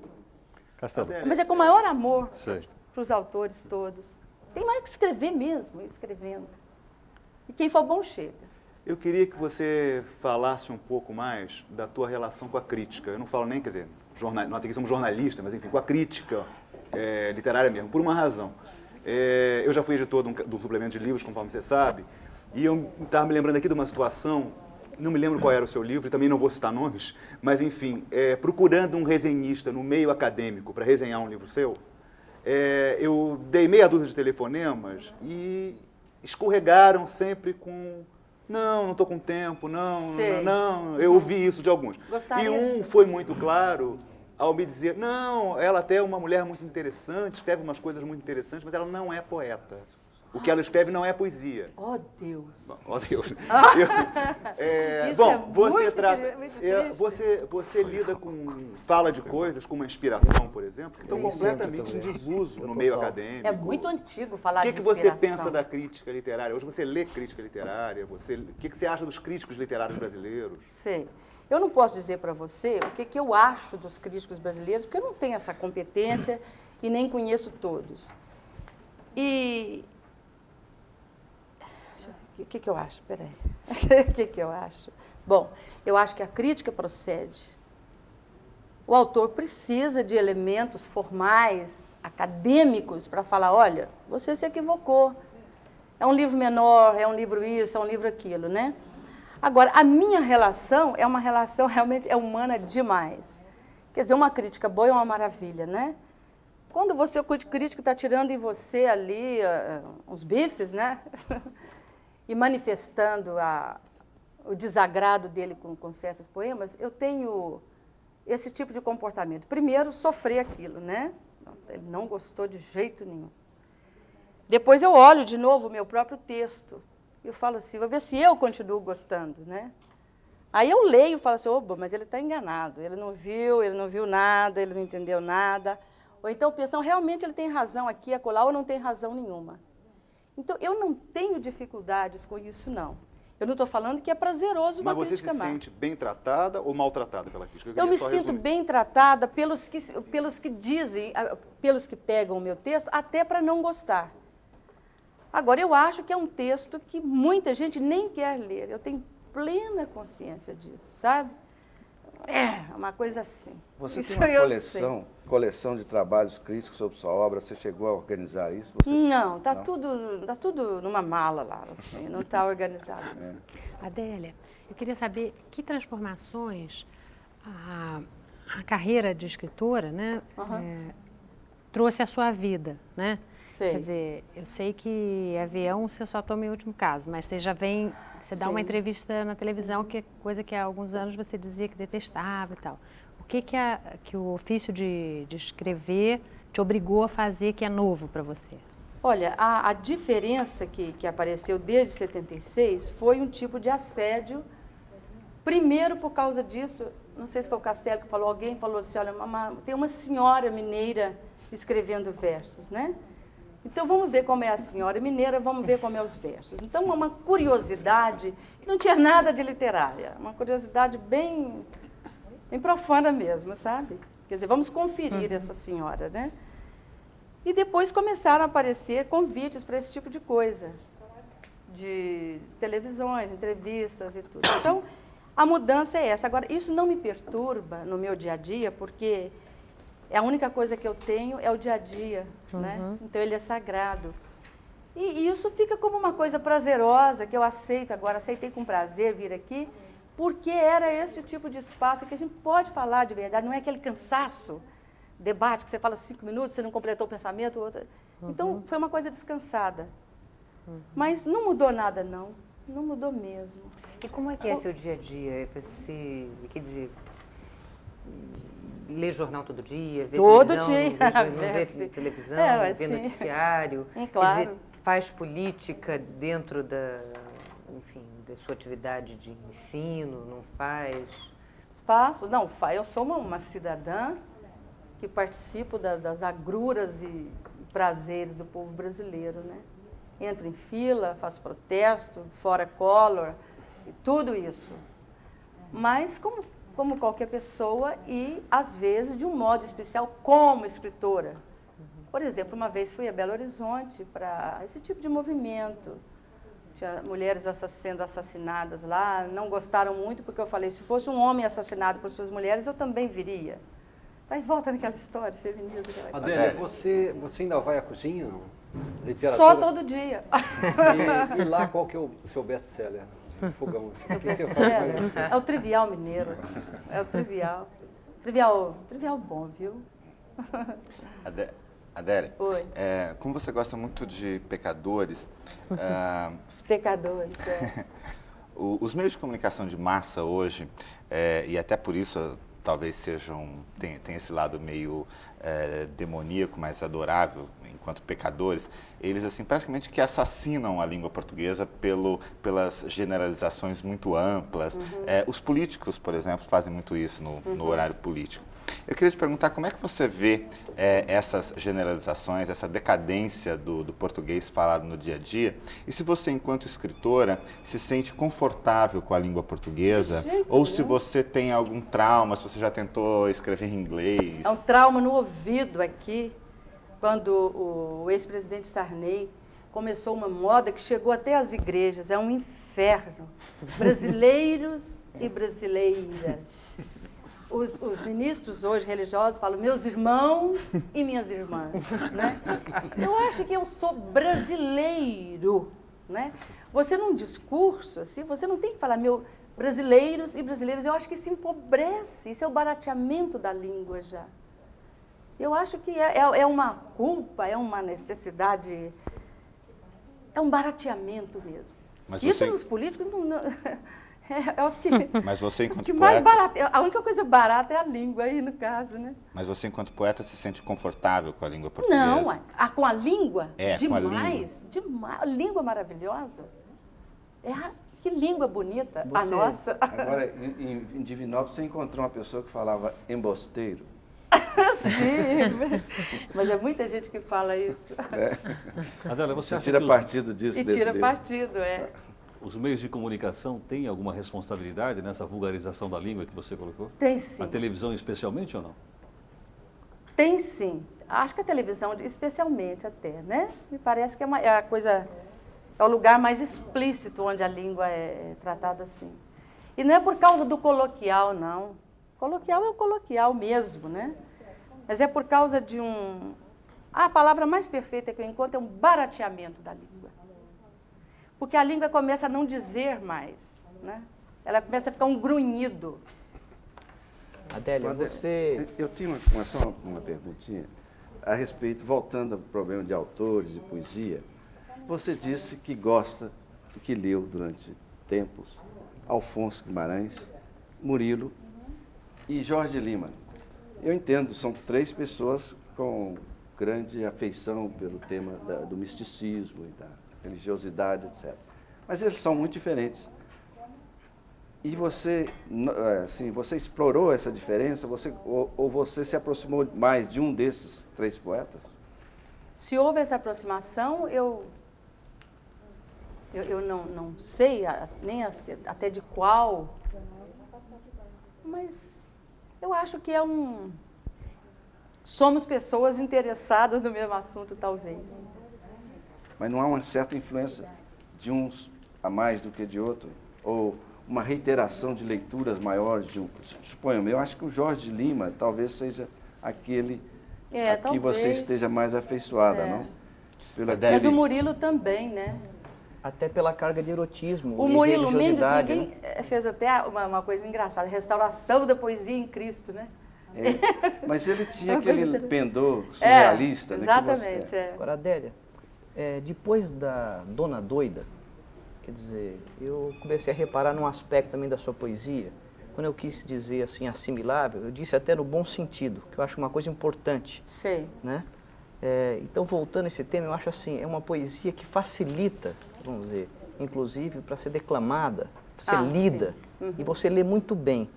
Castelo. Mas é com o maior amor Sei. para os autores todos. Tem mais que escrever mesmo, ir escrevendo. E quem for bom, chega. eu queria que você falasse um pouco mais da tua relação com a crítica. Eu não falo nem, quer dizer, nós aqui somos jornalistas, mas enfim, com a crítica literária mesmo, por uma razão. Eu já fui editor do suplemento de livros, conforme você sabe, e eu estava me lembrando aqui de uma situação, não me lembro qual era o seu livro, e também não vou citar nomes, mas enfim, procurando um resenhista no meio acadêmico para resenhar um livro seu, eu dei meia dúzia de telefonemas e escorregaram sempre com não estou com tempo, não, eu ouvi isso de alguns. Gostaria. E um foi muito claro ao me dizer, não, ela até é uma mulher muito interessante, escreve umas coisas muito interessantes, mas ela não é poeta. O que ela escreve não é poesia. Oh, Deus! Oh, Deus. Isso Bom, é você muito trata, muito triste. você lida fala de coisas com uma inspiração, por exemplo, que estão Sim, completamente sim, em também. desuso Eu no tô meio salvo. acadêmico. É muito antigo falar O de que você inspiração. pensa da crítica literária? Hoje você lê crítica literária, o que você acha dos críticos literários brasileiros? Sei. Eu não posso dizer para você o que eu acho dos críticos brasileiros, porque eu não tenho essa competência e nem conheço todos. E... O que eu acho? Peraí. O que eu acho? Bom, eu acho que a crítica procede. O autor precisa de elementos formais, acadêmicos, para falar, olha, você se equivocou. É um livro menor, é um livro isso, é um livro aquilo, né? Agora, a minha relação é uma relação realmente humana demais. Quer dizer, uma crítica boa é uma maravilha, né? Quando o crítico está tirando em você ali uns bifes, né? E manifestando o desagrado dele com certos poemas, eu tenho esse tipo de comportamento. Primeiro, sofrer aquilo, né? Ele não gostou de jeito nenhum. Depois eu olho de novo o meu próprio texto. E eu falo assim, vou ver se eu continuo gostando, né? Aí eu leio e falo assim, oba, mas ele está enganado. Ele não viu nada, ele não entendeu nada. Ou então eu penso, não, realmente ele tem razão aqui, acolá, ou não tem razão nenhuma. Então, eu não tenho dificuldades com isso, não. Eu não estou falando que é prazeroso uma Mas você crítica se má. sente bem tratada ou maltratada pela crítica? Eu queria me só sinto resumir. bem tratada pelos que dizem, pelos que pegam o meu texto, até para não gostar. Agora, eu acho que é um texto que muita gente nem quer ler. Eu tenho plena consciência disso, sabe? É, uma coisa assim. Você Isso tem eu uma coleção de trabalhos críticos sobre sua obra, você chegou a organizar isso? Não, tá tudo numa mala lá, assim, não está organizado. Adélia, eu queria saber que transformações a carreira de escritora, né, trouxe à sua vida, né? Sei. Quer dizer, eu sei que avião você só toma em último caso, mas você já vem, você dá uma Sim. entrevista na televisão, que é coisa que há alguns anos você dizia que detestava e tal. O que o ofício de escrever te obrigou a fazer que é novo para você? Olha, a diferença que apareceu desde 76 foi um tipo de assédio. Primeiro, por causa disso, não sei se foi o Castelo que falou, alguém falou assim, olha, tem uma senhora mineira escrevendo versos, né? Então, vamos ver como é a senhora mineira, vamos ver como é os versos. Então, uma curiosidade que não tinha nada de literária, uma curiosidade bem profana mesmo, sabe? Quer dizer, vamos conferir essa senhora, né? E depois começaram a aparecer convites para esse tipo de coisa, de televisões, entrevistas e tudo. Então, a mudança é essa. Agora, isso não me perturba no meu dia a dia, porque a única coisa que eu tenho é o dia a dia, né? Então, ele é sagrado. E isso fica como uma coisa prazerosa, que eu aceito agora, aceitei com prazer vir aqui, porque era esse tipo de espaço que a gente pode falar de verdade, não é aquele cansaço, debate que você fala 5 minutos, você não completou o pensamento, outra. Então, foi uma coisa descansada. Mas não mudou nada, não. Não mudou mesmo. E como é que é seu dia a dia? Você, quer dizer, lê jornal todo dia, vê Todo televisão, dia. não vê televisão, É, vê sim. noticiário, Claro. quer dizer, faz política dentro enfim, da sua atividade de ensino, não faz? Faço, não, eu sou uma cidadã que participo das agruras e prazeres do povo brasileiro, né? Entro em fila, faço protesto, fora Collor, e tudo isso. Mas como qualquer pessoa e, às vezes, de um modo especial, como escritora. Por exemplo, uma vez fui a Belo Horizonte para esse tipo de movimento. Tinha mulheres sendo assassinadas lá, não gostaram muito porque eu falei, se fosse um homem assassinado por suas mulheres, eu também viria. Tá aí volta naquela história, feminismo. Adélia, você ainda vai à cozinha? Não? Literatura? Só todo dia. E lá, qual que é o seu best-seller? Fogão, assim. O que você faz? É o trivial mineiro. É o trivial. Trivial bom, viu? Adélia, Oi. como você gosta muito de pecadores, Os pecadores, os meios de comunicação de massa hoje, e até por isso talvez tem esse lado meio demoníaco, mas adorável enquanto pecadores, eles assim praticamente que assassinam a língua portuguesa pelas generalizações muito amplas. Os políticos, por exemplo, fazem muito isso no horário político. Eu queria te perguntar como é que você vê essas generalizações, essa decadência do português falado no dia a dia, e se você, enquanto escritora, se sente confortável com a língua portuguesa, ou se você tem algum trauma, se você já tentou escrever em inglês. É um trauma no ouvido aqui, quando o ex-presidente Sarney começou uma moda que chegou até as igrejas, é um inferno. Brasileiros e brasileiras. Os ministros hoje religiosos falam meus irmãos e minhas irmãs, né? Eu acho que eu sou brasileiro, né? Você num discurso assim, você não tem que falar meu brasileiros e brasileiras. Eu acho que isso empobrece, isso é o barateamento da língua já. Eu acho que é uma culpa, é uma necessidade, é um barateamento mesmo. Mas isso você... nos políticos não é os que, Mas você, os enquanto que mais poeta... barato. A única coisa barata é a língua aí, no caso, né? Mas você, enquanto poeta, se sente confortável com a língua portuguesa? Não, com a língua? Demais, com a língua. Demais. A língua maravilhosa. Que língua bonita, a nossa. Agora, em Divinópolis, você encontrou uma pessoa que falava embosteiro. Sim, mas é muita gente que fala isso. Adélia, você acha tira que partido disso, E desse tira livro? partido, os meios de comunicação têm alguma responsabilidade nessa vulgarização da língua que você colocou? Tem sim. A televisão especialmente ou não? Tem sim. Acho que a televisão, especialmente até, né? Me parece que é a coisa, é o lugar mais explícito onde a língua é tratada assim. E não é por causa do coloquial, não. Coloquial é o coloquial mesmo, né? Mas é por causa de a palavra mais perfeita que eu encontro é um barateamento da língua. Porque a língua começa a não dizer mais, né? Ela começa a ficar um grunhido. Adélia, você... Eu tinha só uma perguntinha a respeito, voltando ao problema de autores e poesia. Você disse que gosta e que leu durante tempos Alfonso Guimarães, Murilo e Jorge Lima. Eu entendo, são 3 pessoas com grande afeição pelo tema do misticismo e da religiosidade, etc. Mas eles são muito diferentes. E você, assim, você explorou essa diferença? Ou você se aproximou mais de um desses 3 poetas? Se houve essa aproximação, eu não sei nem até de qual, mas eu acho que somos pessoas interessadas no mesmo assunto, talvez. Mas não há uma certa influência de uns a mais do que de outro? Ou uma reiteração de leituras maiores de um... Suponho, eu acho que o Jorge Lima talvez seja aquele a que você esteja mais afeiçoada, não? Mas o Murilo também, né? Até pela carga de erotismo o e Murilo Mendes, religiosidade, ninguém fez até uma coisa engraçada, restauração da poesia em Cristo, né? Mas ele tinha aquele pendor surrealista, né? Exatamente, Agora, Adélia, depois da Dona Doida, quer dizer, eu comecei a reparar num aspecto também da sua poesia. Quando eu quis dizer assim, assimilável, eu disse até no bom sentido, que eu acho uma coisa importante. Sei. Né? Então, voltando a esse tema, eu acho assim, é uma poesia que facilita, vamos dizer, inclusive para ser declamada, para ser lida, e você lê muito bem,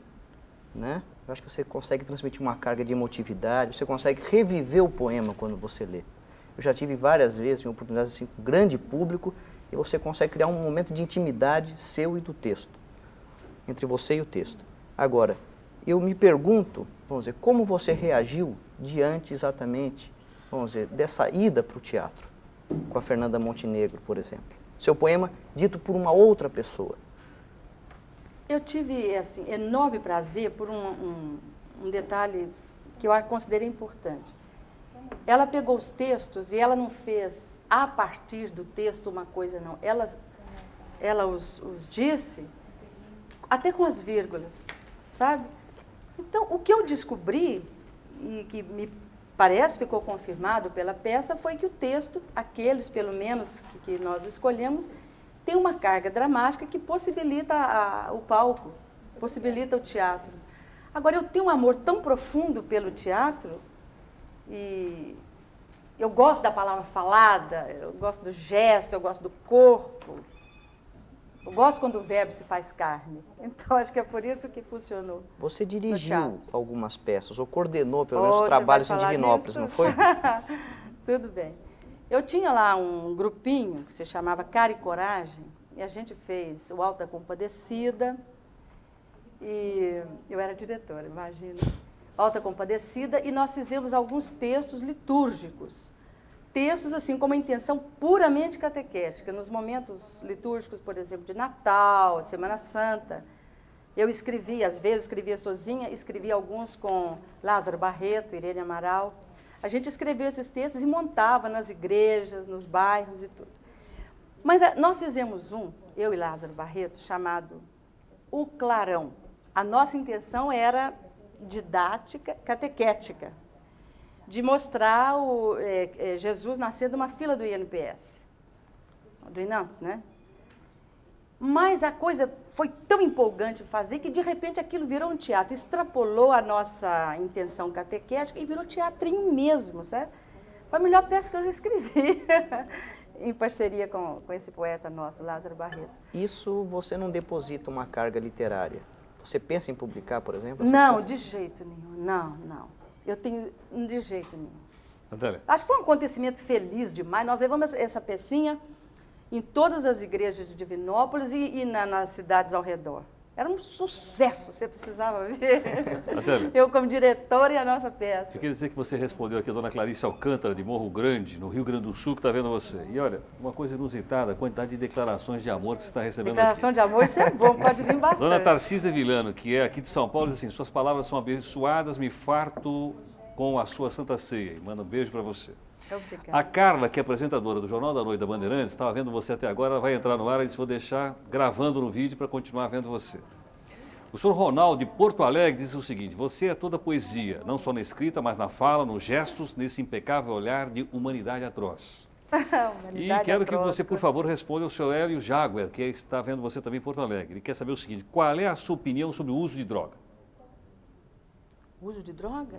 né? Eu acho que você consegue transmitir uma carga de emotividade, você consegue reviver o poema quando você lê. Eu já tive várias vezes, em oportunidades assim, com grande público, e você consegue criar um momento de intimidade seu e do texto, entre você e o texto. Agora, eu me pergunto, vamos dizer, como você reagiu diante exatamente, vamos dizer, dessa ida para o teatro, com a Fernanda Montenegro, por exemplo. Seu poema dito por uma outra pessoa. Eu tive, assim, enorme prazer por um detalhe que eu considerei importante. Ela pegou os textos e ela não fez, a partir do texto, uma coisa, não. Ela os disse, até com as vírgulas, sabe? Então, o que eu descobri, e que me parece ficou confirmado pela peça, foi que o texto, aqueles, pelo menos, que nós escolhemos, tem uma carga dramática que possibilita o palco, possibilita o teatro. Agora, eu tenho um amor tão profundo pelo teatro, e eu gosto da palavra falada, eu gosto do gesto, eu gosto do corpo, eu gosto quando o verbo se faz carne. Então, acho que é por isso que funcionou. Você dirigiu algumas peças, ou coordenou, pelo menos, trabalhos em Divinópolis, não foi? Tudo bem. Eu tinha lá um grupinho que se chamava Cara e Coragem, e a gente fez o Alta Compadecida, e eu era diretora, imagina. Alta Compadecida, e nós fizemos alguns textos litúrgicos. Textos, assim, com uma intenção puramente catequética. Nos momentos litúrgicos, por exemplo, de Natal, Semana Santa, eu escrevia, às vezes escrevia sozinha, escrevia alguns com Lázaro Barreto, Irene Amaral. A gente escreveu esses textos e montava nas igrejas, nos bairros e tudo. Mas nós fizemos eu e Lázaro Barreto, chamado O Clarão. A nossa intenção era didática, catequética, de mostrar Jesus nascer de uma fila do INPS, do INAMPS, né? Mas a coisa foi tão empolgante fazer que, de repente, aquilo virou um teatro, extrapolou a nossa intenção catequética e virou teatrinho mesmo, certo? Foi a melhor peça que eu já escrevi, em parceria com esse poeta nosso, Lázaro Barreto. Isso você não deposita uma carga literária? Você pensa em publicar, por exemplo? Não, de jeito nenhum, não. Eu tenho, de jeito nenhum. Adélia. Acho que foi um acontecimento feliz demais. Nós levamos essa pecinha em todas as igrejas de Divinópolis e nas cidades ao redor. Era um sucesso, você precisava ver. Adélia, Eu como diretora e a nossa peça. eu queria dizer que você respondeu aqui a dona Clarice Alcântara, de Morro Grande, no Rio Grande do Sul, que está vendo você. E olha, uma coisa inusitada, a quantidade de declarações de amor que você está recebendo Declaração aqui. de amor, isso é bom, pode vir bastante. Dona Tarcísia Vilano, que é aqui de São Paulo, diz assim, suas palavras são abençoadas, me farto com a sua Santa Ceia. E manda um beijo para você. Obrigada. A Carla, que é apresentadora do Jornal da Noite da Bandeirantes, estava vendo você até agora, ela vai entrar no ar e disse, vou deixar gravando no vídeo para continuar vendo você. O senhor Ronaldo, de Porto Alegre, diz o seguinte, você é toda poesia, não só na escrita, mas na fala, nos gestos, nesse impecável olhar de humanidade atroz. E quero que você, por favor, responda ao senhor Hélio Jaguar, que está vendo você também em Porto Alegre. Ele quer saber o seguinte, qual é a sua opinião sobre o uso de droga? Uso de droga?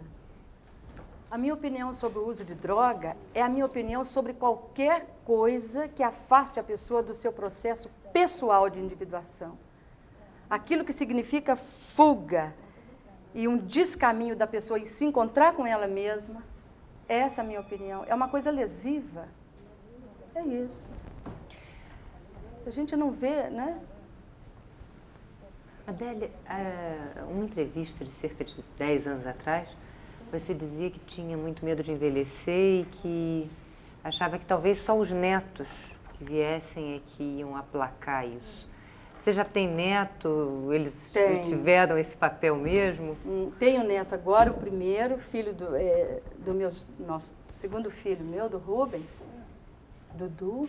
A minha opinião sobre o uso de droga é a minha opinião sobre qualquer coisa que afaste a pessoa do seu processo pessoal de individuação. Aquilo que significa fuga e um descaminho da pessoa em se encontrar com ela mesma, essa é a minha opinião. É uma coisa lesiva. É isso. A gente não vê, né? Adélia, uma entrevista de cerca de 10 anos atrás, você dizia que tinha muito medo de envelhecer e que achava que talvez só os netos que viessem é que iam aplacar isso. Você já tem neto? Eles tiveram esse papel mesmo? Tenho neto agora, o primeiro, filho nosso segundo filho meu, do Rubem, Dudu,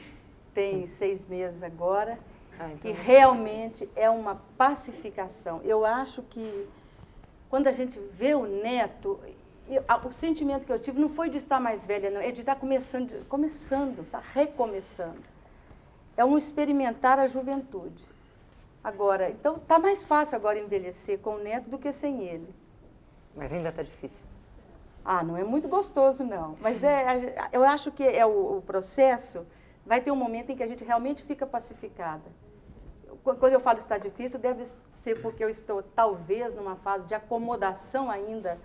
tem 6 meses agora, então... e realmente é uma pacificação. Eu acho que quando a gente vê o neto, o sentimento que eu tive não foi de estar mais velha, não, é de estar começando, está recomeçando. É um experimentar a juventude. Agora, então, está mais fácil agora envelhecer com o neto do que sem ele. Mas ainda está difícil. Ah, não é muito gostoso, não. Mas eu acho que o processo vai ter um momento em que a gente realmente fica pacificada. Quando eu falo está difícil, deve ser porque eu estou, talvez, numa fase de acomodação ainda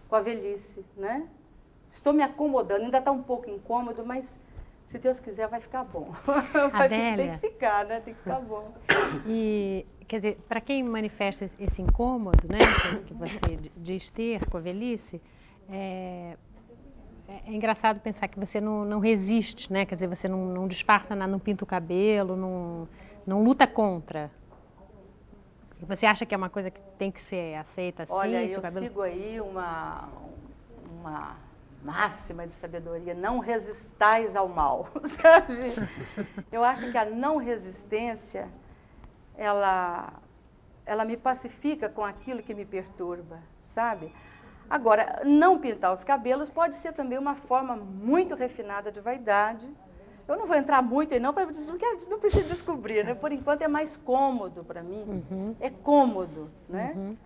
com a velhice, né? Estou me acomodando, ainda está um pouco incômodo, mas... Se Deus quiser, vai ficar bom. Tem que ficar, né? Tem que ficar bom. E, quer dizer, para quem manifesta esse incômodo, né, que você diz ter com a velhice, é engraçado pensar que você não resiste, né? Quer dizer, você não disfarça, não pinta o cabelo, não luta contra. Você acha que é uma coisa que tem que ser aceita assim? Olha, eu sigo aí uma máxima de sabedoria, não resistais ao mal, sabe? Eu acho que a não resistência, ela me pacifica com aquilo que me perturba, sabe? Agora, não pintar os cabelos pode ser também uma forma muito refinada de vaidade. Eu não vou entrar muito aí não, não preciso descobrir, né? Por enquanto é mais cômodo para mim, é cômodo, né?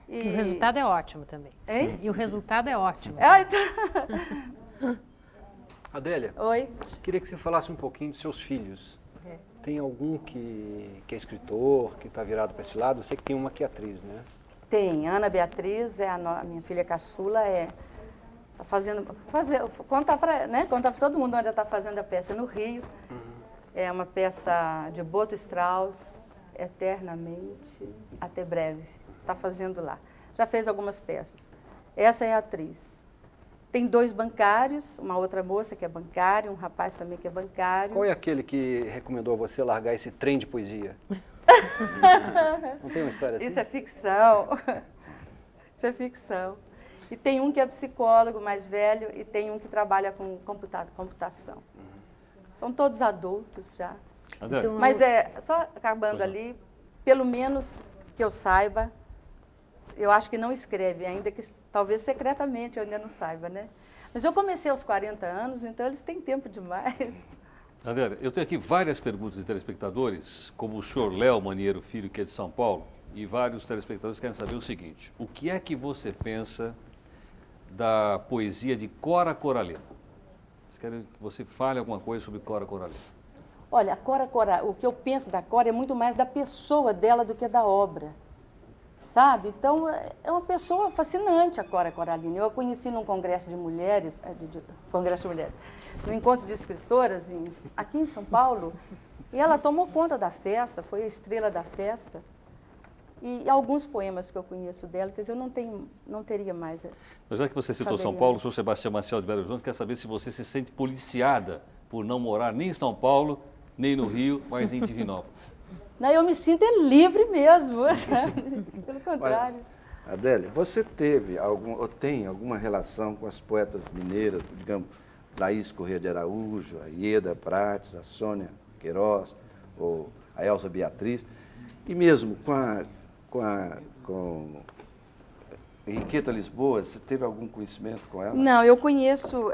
E o resultado é ótimo também. Hein? E o resultado é ótimo. Adélia, oi. Queria que você falasse um pouquinho dos seus filhos. Tem algum que é escritor, que está virado para esse lado? Eu sei que tem uma que é atriz, né? Tem. Ana Beatriz, a minha filha caçula, tá conta para todo mundo onde ela está fazendo a peça no Rio. É uma peça de Boto Strauss, Eternamente, até breve. Está fazendo lá. Já fez algumas peças. Essa é a atriz. Tem 2 bancários, uma outra moça que é bancária, um rapaz também que é bancário. Qual é aquele que recomendou a você largar esse trem de poesia? Não tem uma história assim? Isso é ficção. Isso é ficção. E tem um que é psicólogo mais velho e tem um que trabalha com computação. São todos adultos já. Adélia. Mas só acabando ali, pelo menos que eu saiba, eu acho que não escreve, ainda que talvez secretamente eu ainda não saiba, né? Mas eu comecei aos 40 anos, então eles têm tempo demais. Adélia, eu tenho aqui várias perguntas de telespectadores, como o senhor Léo Maniero Filho, que é de São Paulo, e vários telespectadores querem saber o seguinte, o que é que você pensa da poesia de Cora Coralina? Eles querem que você fale alguma coisa sobre Cora Coralina. Olha, o que eu penso da Cora é muito mais da pessoa dela do que da obra. Sabe? Então, é uma pessoa fascinante a Cora Coralina. Eu a conheci num congresso de mulheres, no encontro de escritoras aqui em São Paulo, e ela tomou conta da festa, foi a estrela da festa. E alguns poemas que eu conheço dela, quer dizer, eu não teria mais. Mas já que você citou São Saberia. Paulo, o senhor Sebastião Maciel de Belo Horizonte quer saber se você se sente policiada por não morar nem em São Paulo, nem no Rio, mas em Divinópolis. Não, eu me sinto livre mesmo, pelo contrário. Adélia, você teve ou tem alguma relação com as poetas mineiras, digamos, Laís Corrêa de Araújo, a Ieda Prates, a Sônia Queiroz, ou a Elza Beatriz, e mesmo com Henriqueta Lisboa, você teve algum conhecimento com ela? Não, eu conheço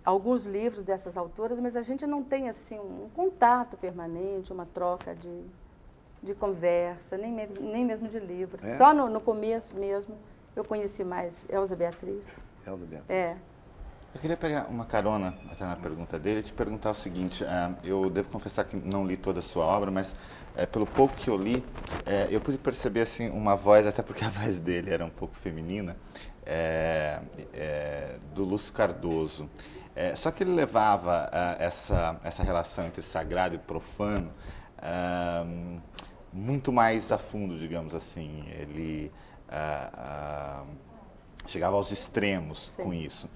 alguns livros dessas autoras, mas a gente não tem assim um contato permanente, uma troca de conversa, nem mesmo de livros. É? Só no começo mesmo eu conheci mais Elza Beatriz. Elza Beatriz. É. Eu queria pegar uma carona até na pergunta dele e te perguntar o seguinte, eu devo confessar que não li toda a sua obra, mas pelo pouco que eu li, eu pude perceber assim, uma voz, até porque a voz dele era um pouco feminina, do Lúcio Cardoso. Só que ele levava essa relação entre sagrado e profano muito mais a fundo, digamos assim. Ele chegava aos extremos com isso.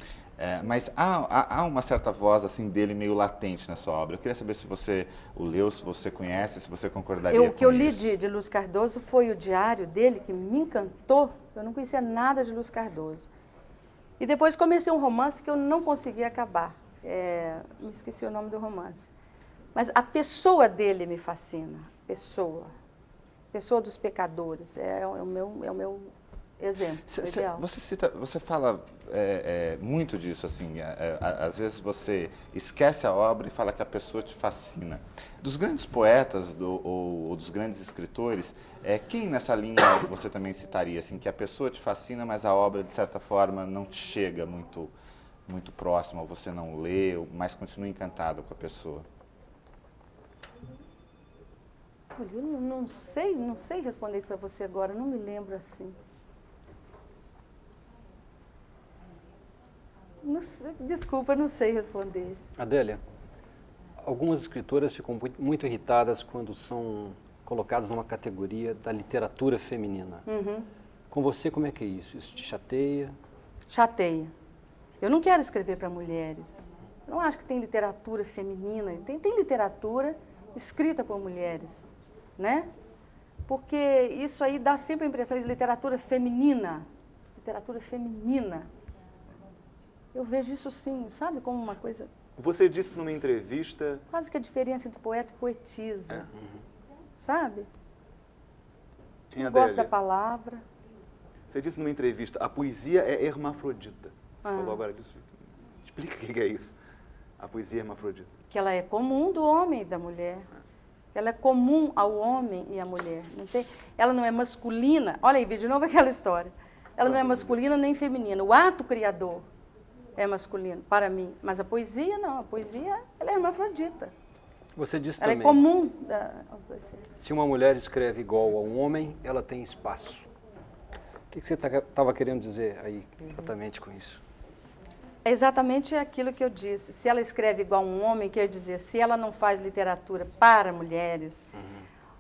Mas há uma certa voz assim dele meio latente na sua obra. Eu queria saber se você o leu, se você conhece, se você concordaria com isso. O que eu li de Lúcio Cardoso foi o diário dele, que me encantou. Eu não conhecia nada de Lúcio Cardoso. E depois comecei um romance que eu não consegui acabar. Me esqueci o nome do romance. Mas a pessoa dele me fascina. Pessoa dos pecadores. É o meu exemplo. Ideal. Você fala muito disso, assim, às vezes você esquece a obra e fala que a pessoa te fascina. Dos grandes poetas ou dos grandes escritores, quem nessa linha você também citaria, assim, que a pessoa te fascina, mas a obra, de certa forma, não te chega muito próxima, ou você não lê, mas continua encantado com a pessoa? Olha, eu não sei responder isso para você agora, não me lembro assim. Não sei, desculpa, não sei responder. Adélia, algumas escritoras ficam muito irritadas quando são colocadas numa categoria da literatura feminina. Uhum. Com você, como é que é isso? Isso te chateia? Chateia. Eu não quero escrever para mulheres. Eu não acho que tem literatura feminina. Tem literatura escrita por mulheres, né? Porque isso aí dá sempre a impressão de literatura feminina. Literatura feminina. Eu vejo isso sim, sabe, como uma coisa... Você disse numa entrevista... Quase que a diferença entre poeta e poetisa, sabe? Eu gosto da palavra. Você disse numa entrevista, a poesia é hermafrodita. Você falou agora disso. Explica o que é isso, a poesia hermafrodita. Que ela é comum do homem e da mulher. Ela é comum ao homem e à mulher. Ela não é masculina. Olha aí, de novo aquela história. Ela não é masculina nem feminina. O ato criador é masculino, para mim. Mas a poesia, não. A poesia, ela é hermafrodita. Você disse ela também. É comum aos dois seres. Se uma mulher escreve igual a um homem, ela tem espaço. O que você estava querendo dizer aí exatamente com isso? É exatamente aquilo que eu disse. Se ela escreve igual a um homem, quer dizer, se ela não faz literatura para mulheres,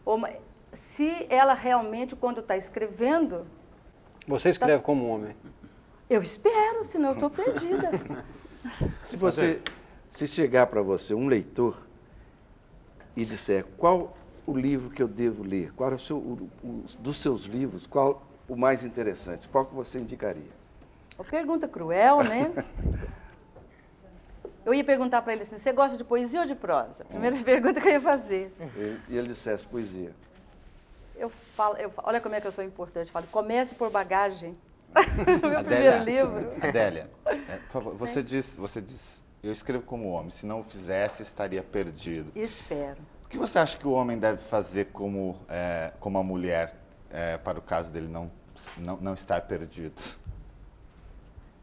ou, se ela realmente, quando está escrevendo... Você escreve como um homem? Eu espero, senão eu estou perdida. Se chegar para você um leitor e disser qual o livro que eu devo ler, qual é dos seus livros, qual o mais interessante, qual que você indicaria? Uma pergunta cruel, né? Eu ia perguntar para ele assim, você gosta de poesia ou de prosa? Primeira pergunta que eu ia fazer. E ele dissesse poesia. Olha como é que eu estou importante. Eu falo, comece por Bagagem. Meu Adélia, primeiro livro. Adélia, por favor, você diz, eu escrevo como homem, se não o fizesse, estaria perdido. Espero. O que você acha que o homem deve fazer como a mulher, para o caso dele não estar perdido?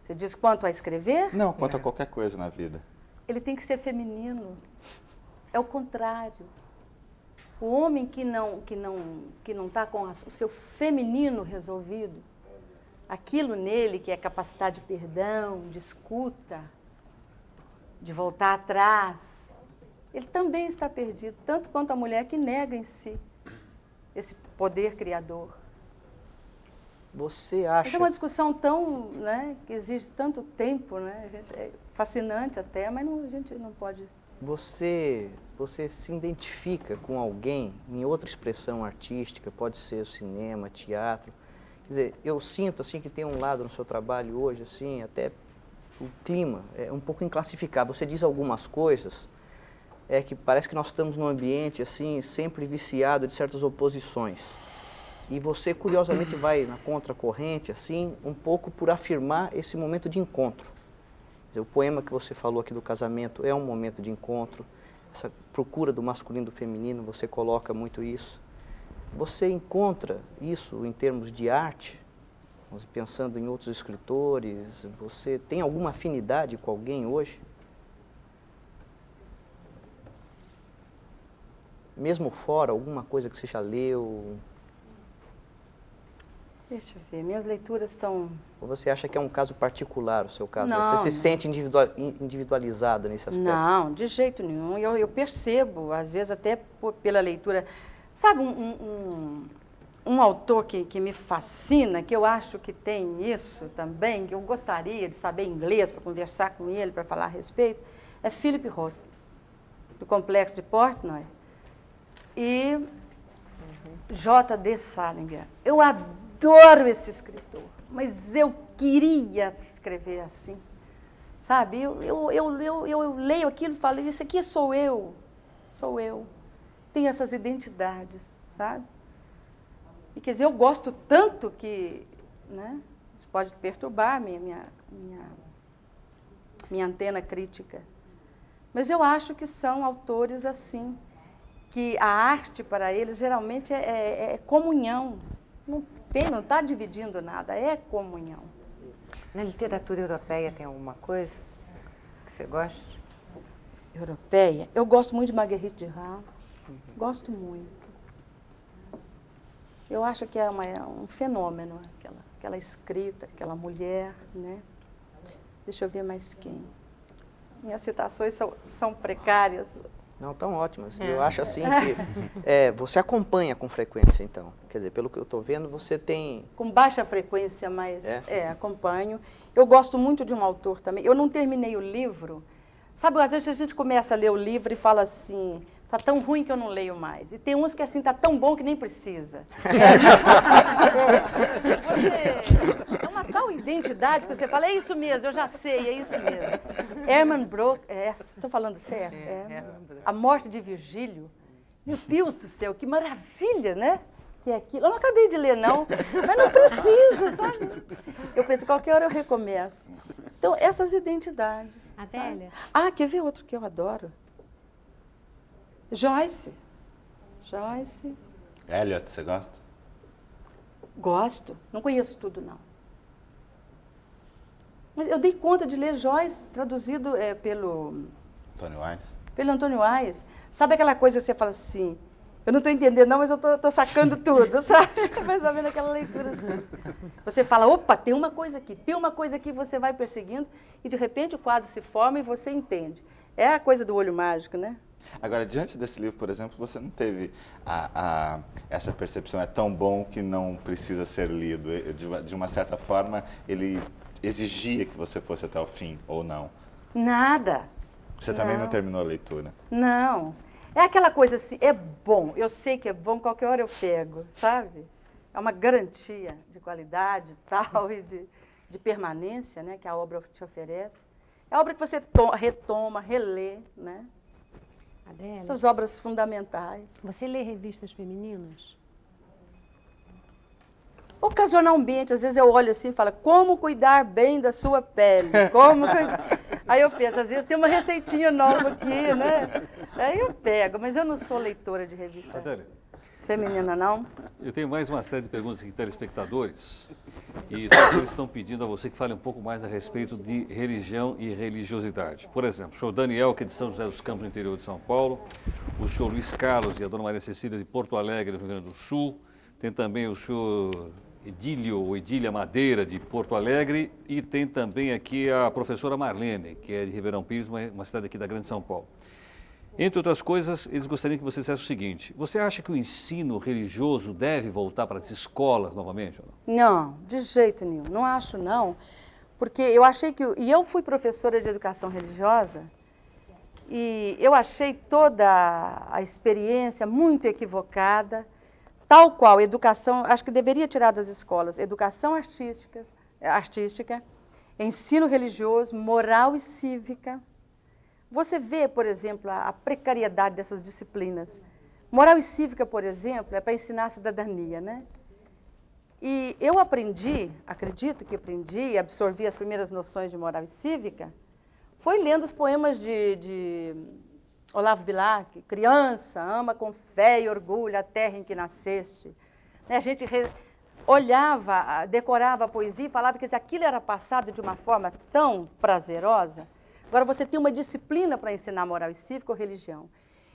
Você diz quanto a escrever? Não, quanto a qualquer coisa na vida. Ele tem que ser feminino. É o contrário. O homem que não está com o seu feminino resolvido, aquilo nele que é capacidade de perdão, de escuta, de voltar atrás, ele também está perdido, tanto quanto a mulher que nega em si poder criador. Você Mas acha... é uma discussão tão, né, que exige tanto tempo, né? É fascinante até, mas a gente não pode... Você se identifica com alguém em outra expressão artística, pode ser o cinema, teatro. Quer dizer, eu sinto assim que tem um lado no seu trabalho hoje, assim, até o clima é um pouco inclassificável. Você diz algumas coisas, que parece que nós estamos num ambiente assim, sempre viciado de certas oposições. E você, curiosamente, vai na contracorrente, assim, um pouco por afirmar esse momento de encontro. Quer dizer, o poema que você falou aqui do casamento é um momento de encontro. Essa procura do masculino e do feminino, você coloca muito isso. Você encontra isso em termos de arte? Pensando em outros escritores, você tem alguma afinidade com alguém hoje? Mesmo fora, alguma coisa que você já leu? Deixa eu ver, minhas leituras estão... Ou você acha que é um caso particular o seu caso? Não, Você se sente individualizada nesse aspecto? Não, de jeito nenhum. Eu percebo, às vezes até pela leitura... Sabe um autor que me fascina, que eu acho que tem isso também, que eu gostaria de saber inglês para conversar com ele, para falar a respeito, é Philip Roth, do Complexo de Portnoy, e J.D. Salinger. Eu adoro esse escritor, mas eu queria escrever assim, sabe? Eu leio aquilo e falo, isso aqui sou eu. Tenho essas identidades, sabe? E quer dizer, eu gosto tanto que, né, isso pode perturbar a minha antena crítica. Mas eu acho que são autores assim, que a arte para eles geralmente é comunhão. Não está dividindo nada, é comunhão. Na literatura europeia tem alguma coisa que você gosta? Europeia? Eu gosto muito de Marguerite Duras. Gosto muito. Eu acho que é um fenômeno, aquela escrita, aquela mulher, né? Deixa eu ver mais quem. Minhas citações são precárias. Não, tão ótimas. Eu acho assim que você acompanha com frequência, então. Quer dizer, pelo que eu estou vendo, você tem... Com baixa frequência, mas acompanho. Eu gosto muito de um autor também. Eu não terminei o livro. Sabe, às vezes a gente começa a ler o livro e fala assim, está tão ruim que eu não leio mais. E tem uns que assim, está tão bom que nem precisa. É uma tal identidade que você fala, é isso mesmo, eu já sei, é isso mesmo. Herman Brook, estou falando certo? A Morte de Virgílio. Meu Deus do céu, que maravilha, né? Que é aquilo. Eu não acabei de ler, não, mas não precisa, sabe? Eu penso, qualquer hora eu recomeço. Então, essas identidades. Adélia? Sabe? Quer ver outro que eu adoro? Joyce. Eliot, você gosta? Gosto. Não conheço tudo, não. Mas eu dei conta de ler Joyce, traduzido pelo Antônio Wise. Sabe aquela coisa que você fala assim, eu não estou entendendo não, mas eu estou sacando tudo, sabe? Mais ou menos aquela leitura assim. Você fala, opa, tem uma coisa aqui, você vai perseguindo e de repente o quadro se forma e você entende. É a coisa do olho mágico, né? Agora, diante desse livro, por exemplo, você não teve essa percepção, é tão bom que não precisa ser lido. De uma certa forma, ele exigia que você fosse até o fim, ou não? Nada. Você também não terminou a leitura? Não. É aquela coisa assim, é bom, eu sei que é bom, qualquer hora eu pego, sabe? É uma garantia de qualidade tal e de permanência, né, que a obra te oferece. É a obra que você retoma, relê, né? Adélia, Essas obras fundamentais. você lê revistas femininas? Ocasionalmente, às vezes eu olho assim e falo, como cuidar bem da sua pele? Aí eu penso, às vezes tem uma receitinha nova aqui, né? Aí eu pego, mas eu não sou leitora de revista feminina, não. Eu tenho mais uma série de perguntas aqui de telespectadores e todos eles estão pedindo a você que fale um pouco mais a respeito de religião e religiosidade. Por exemplo, o senhor Daniel, que é de São José dos Campos, no interior de São Paulo, o senhor Luiz Carlos e a dona Maria Cecília de Porto Alegre, no Rio Grande do Sul, tem também o senhor Edílio ou Edília Madeira, de Porto Alegre, e tem também aqui a professora Marlene, que é de Ribeirão Pires, uma cidade aqui da Grande São Paulo. Entre outras coisas, eles gostariam que você dissesse o seguinte: você acha que o ensino religioso deve voltar para as escolas novamente? Ou não? Não, de jeito nenhum. Não acho, não. Porque eu achei que... E eu fui professora de educação religiosa e eu achei toda a experiência muito equivocada, tal qual educação... Acho que deveria tirar das escolas educação artística, ensino religioso, moral e cívica. Você vê, por exemplo, a precariedade dessas disciplinas. Moral e cívica, por exemplo, é para ensinar a cidadania, né? E eu aprendi, acredito que aprendi, absorvi as primeiras noções de moral e cívica, foi lendo os poemas de Olavo Bilac, Criança, ama com fé e orgulho a terra em que nasceste. A gente olhava, decorava a poesia e falava que aquilo era passado de uma forma tão prazerosa. Agora, você tem uma disciplina para ensinar moral e cívica ou religião.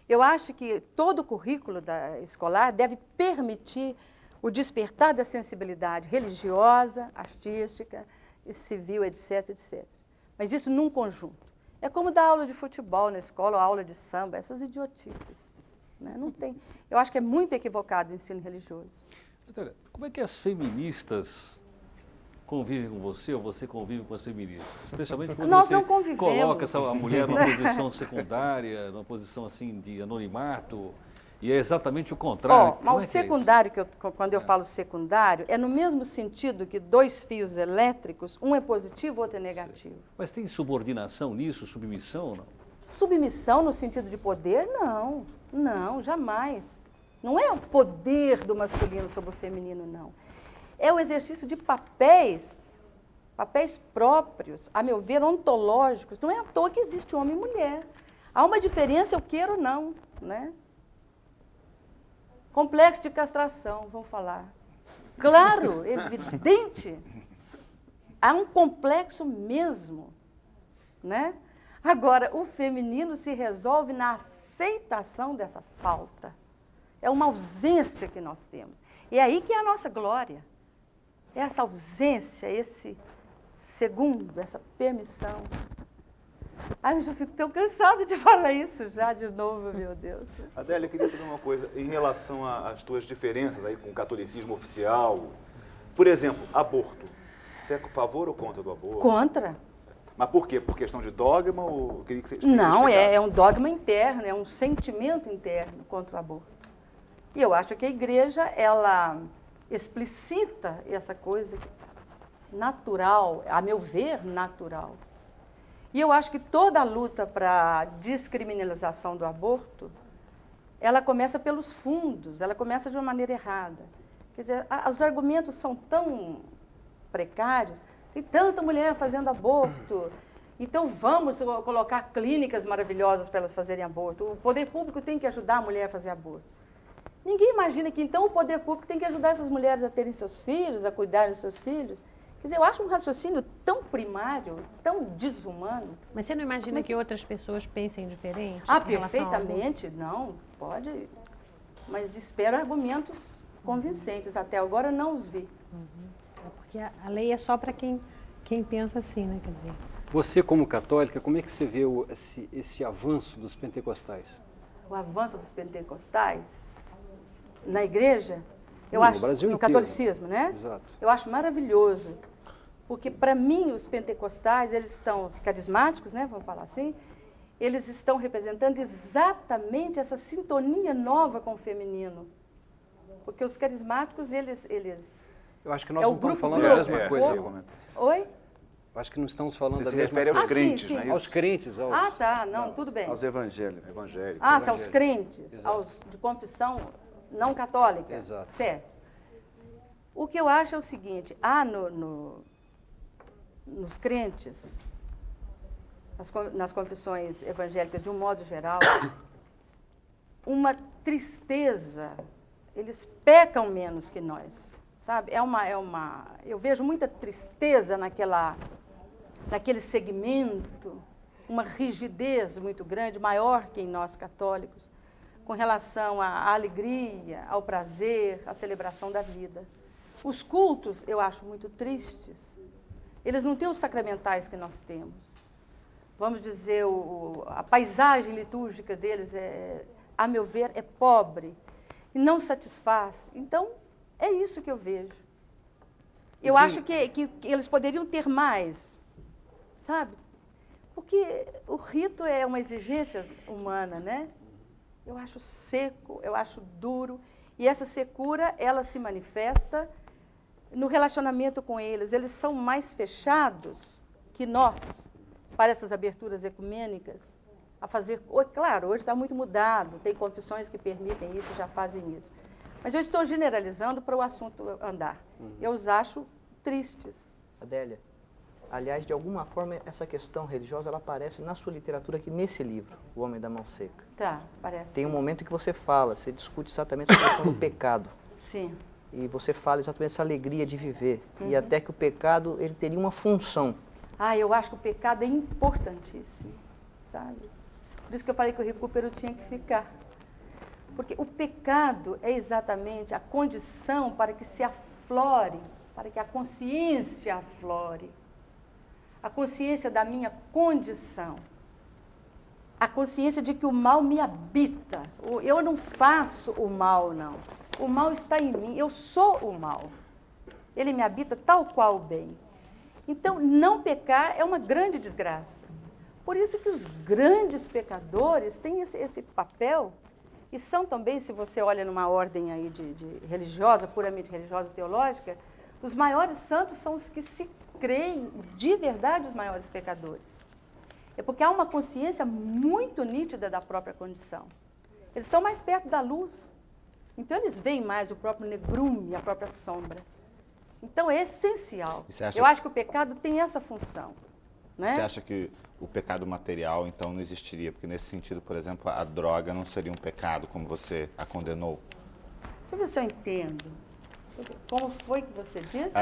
Eu acho que todo o currículo escolar deve permitir o despertar da sensibilidade religiosa, artística, civil, etc, etc. Mas isso num conjunto. É como dar aula de futebol na escola, ou aula de samba, essas idiotices. Né? Não tem. Eu acho que é muito equivocado o ensino religioso. Como é que as feministas convivem com você, ou você convive com as feministas? Especialmente quando Nós você não convivemos. coloca a mulher numa posição secundária, numa posição assim de anonimato, e é exatamente o contrário. Mas o secundário, quando eu falo secundário, é no mesmo sentido que dois fios elétricos, um é positivo, outro é negativo. Mas tem subordinação nisso, submissão ou não? Submissão no sentido de poder? Não, não, jamais. Não é o poder do masculino sobre o feminino, não. É o exercício de papéis próprios, a meu ver, ontológicos. Não é à toa que existe homem e mulher. Há uma diferença, eu queiro ou não, né? Complexo de castração, vamos falar. Claro, evidente. Há um complexo mesmo, né? Agora, o feminino se resolve na aceitação dessa falta. É uma ausência que nós temos. E é aí que é a nossa glória. Essa ausência, esse segundo, essa permissão. Ai, mas eu fico tão cansada de falar isso já de novo, meu Deus. Adélia, eu queria saber uma coisa em relação às tuas diferenças aí com o catolicismo oficial. Por exemplo, aborto. Você é a favor ou contra do aborto? Contra. Mas por quê? Por questão de dogma ou eu queria que você Não, explicasse? é um dogma interno, é um sentimento interno contra o aborto. E eu acho que a igreja, ela explicita essa coisa natural, a meu ver, natural. E eu acho que toda a luta para a descriminalização do aborto, ela começa pelos fundos, ela começa de uma maneira errada. Quer dizer, os argumentos são tão precários, tem tanta mulher fazendo aborto, então vamos colocar clínicas maravilhosas para elas fazerem aborto. O poder público tem que ajudar a mulher a fazer aborto. Ninguém imagina que então o poder público tem que ajudar essas mulheres a terem seus filhos, a cuidar dos seus filhos. Quer dizer, eu acho um raciocínio tão primário, tão desumano. Mas você não imagina que outras pessoas pensem diferente? Perfeitamente, não, pode. Mas espero argumentos convincentes. Até agora não os vi. É porque a lei é só para quem pensa assim, né? Quer dizer. Você, como católica, como é que você vê esse avanço dos pentecostais? O avanço dos pentecostais na igreja, eu No acho, Brasil no inteiro. catolicismo, né? Exato. Eu acho maravilhoso. Porque, para mim, os pentecostais, eles estão, os carismáticos, né, vamos falar assim, eles estão representando exatamente essa sintonia nova com o feminino. Porque os carismáticos, eles Eu acho que nós é não o estamos grupo falando do da mesma louvor. coisa. Oi? Eu acho que não estamos falando Você da se mesma refere aos coisa. crentes, sim. não é isso? Aos crentes, aos... Ah, tá, não, tudo bem. Aos evangélicos. Evangélicos. Ah, são os crentes, aos de confissão não católica. Exato. Certo. O que eu acho é o seguinte, há nos crentes, nas confissões evangélicas de um modo geral, uma tristeza, eles pecam menos que nós, sabe? Eu vejo muita tristeza naquele segmento, uma rigidez muito grande, maior que em nós católicos, com relação à alegria, ao prazer, à celebração da vida. Os cultos, eu acho muito tristes. Eles não têm os sacramentais que nós temos. vamos dizer, a paisagem litúrgica deles, a meu ver, é pobre e não satisfaz. Então, é isso que eu vejo. Eu acho que eles poderiam ter mais, sabe? Porque o rito é uma exigência humana, né? Eu acho seco, eu acho duro, e essa secura, ela se manifesta no relacionamento com eles. Eles são mais fechados que nós para essas aberturas ecumênicas, a fazer... Claro, hoje está muito mudado, tem confissões que permitem isso, já fazem isso. Mas eu estou generalizando para o assunto andar. Eu os acho tristes. Adélia, aliás, de alguma forma, essa questão religiosa, ela aparece na sua literatura aqui nesse livro, O Homem da Mão Seca. Tá, parece. Tem um momento em que você fala, você discute exatamente essa questão do pecado. Sim. E você fala exatamente essa alegria de viver. E até que o pecado, ele teria uma função. Eu acho que o pecado é importantíssimo, sabe? Por isso que eu falei que o recupero tinha que ficar. Porque o pecado é exatamente a condição para que se aflore, para que a consciência aflore. A consciência da minha condição. A consciência de que o mal me habita. Eu não faço o mal, não. O mal está em mim, eu sou o mal. Ele me habita tal qual o bem. Então, não pecar é uma grande desgraça. Por isso que os grandes pecadores têm esse papel, e são também, se você olha numa ordem aí de religiosa, puramente religiosa, teológica, os maiores santos são os que se creem de verdade os maiores pecadores. É porque há uma consciência muito nítida da própria condição. Eles estão mais perto da luz. Então, eles veem mais o próprio negrume, a própria sombra. Então, é essencial. Eu acho que o pecado tem essa função. Né? Você acha que o pecado material, então, não existiria? Porque, nesse sentido, por exemplo, a droga não seria um pecado, como você a condenou? Deixa eu ver se eu entendo. Como foi que você disse?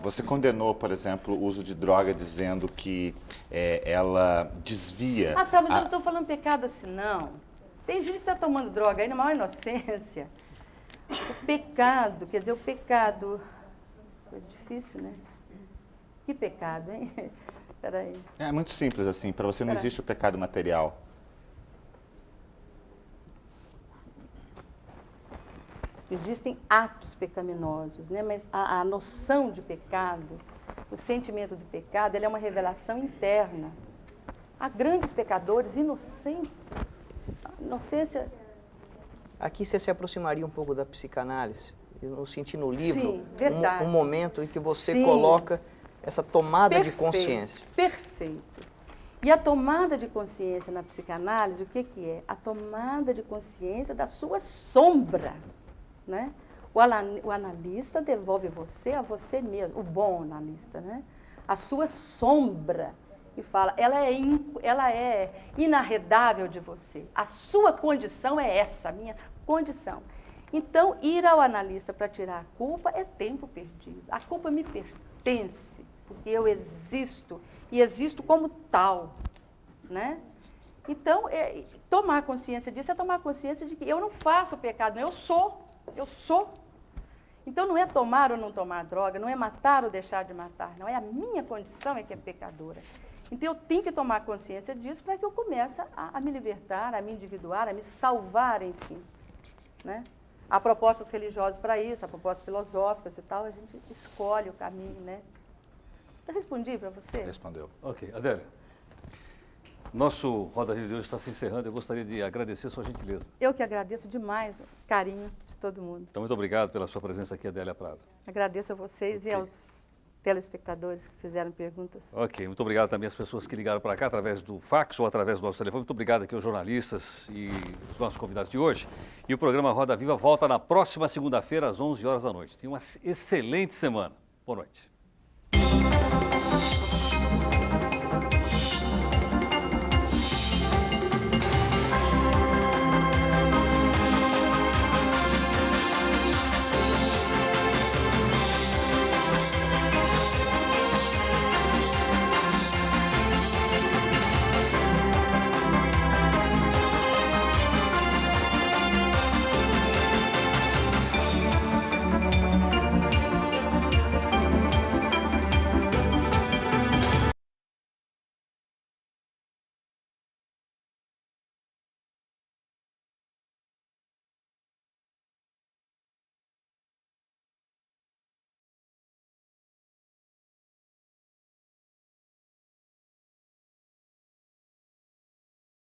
Você condenou, por exemplo, o uso de droga, dizendo que ela desvia... Mas eu não estou falando pecado assim, não. Tem gente que está tomando droga aí na maior inocência. O pecado, quer dizer, o pecado... Coisa difícil, né? Que pecado, hein? Peraí. É muito simples, assim. Para você não existe o pecado material. Existem atos pecaminosos, né? Mas a noção de pecado, o sentimento do pecado, ele é uma revelação interna. Há grandes pecadores inocentes. A inocência... Aqui você se aproximaria um pouco da psicanálise? Eu senti no livro. Sim, verdade. Um momento em que você Sim. coloca essa tomada de consciência. Perfeito. E a tomada de consciência na psicanálise, o que é? A tomada de consciência da sua sombra. Né? O analista devolve a você mesmo, o bom analista, né? A sua sombra. E fala, ela é inarredável de você. A sua condição é essa, a minha condição. Então, ir ao analista para tirar a culpa é tempo perdido. A culpa me pertence, porque eu existo, e existo como tal, né? Então, tomar consciência disso é tomar consciência de que eu não faço pecado, eu sou. Então, não é tomar ou não tomar droga, não é matar ou deixar de matar, não é a minha condição que é pecadora. Então, eu tenho que tomar consciência disso para que eu comece a me libertar, a me individuar, a me salvar, enfim, né? Há propostas religiosas para isso, há propostas filosóficas e tal, a gente escolhe o caminho, né? Eu respondi para você? Respondeu. Ok, Adélia. Nosso Roda Viva de hoje está se encerrando. Eu gostaria de agradecer a sua gentileza. Eu que agradeço demais o carinho de todo mundo. Então, muito obrigado pela sua presença aqui, Adélia Prado. Agradeço a vocês e aos telespectadores que fizeram perguntas. Ok, muito obrigado também às pessoas que ligaram para cá através do fax ou através do nosso telefone. Muito obrigado aqui aos jornalistas e os nossos convidados de hoje. E o programa Roda Viva volta na próxima segunda-feira às 11 horas da noite. Tenha uma excelente semana. Boa noite.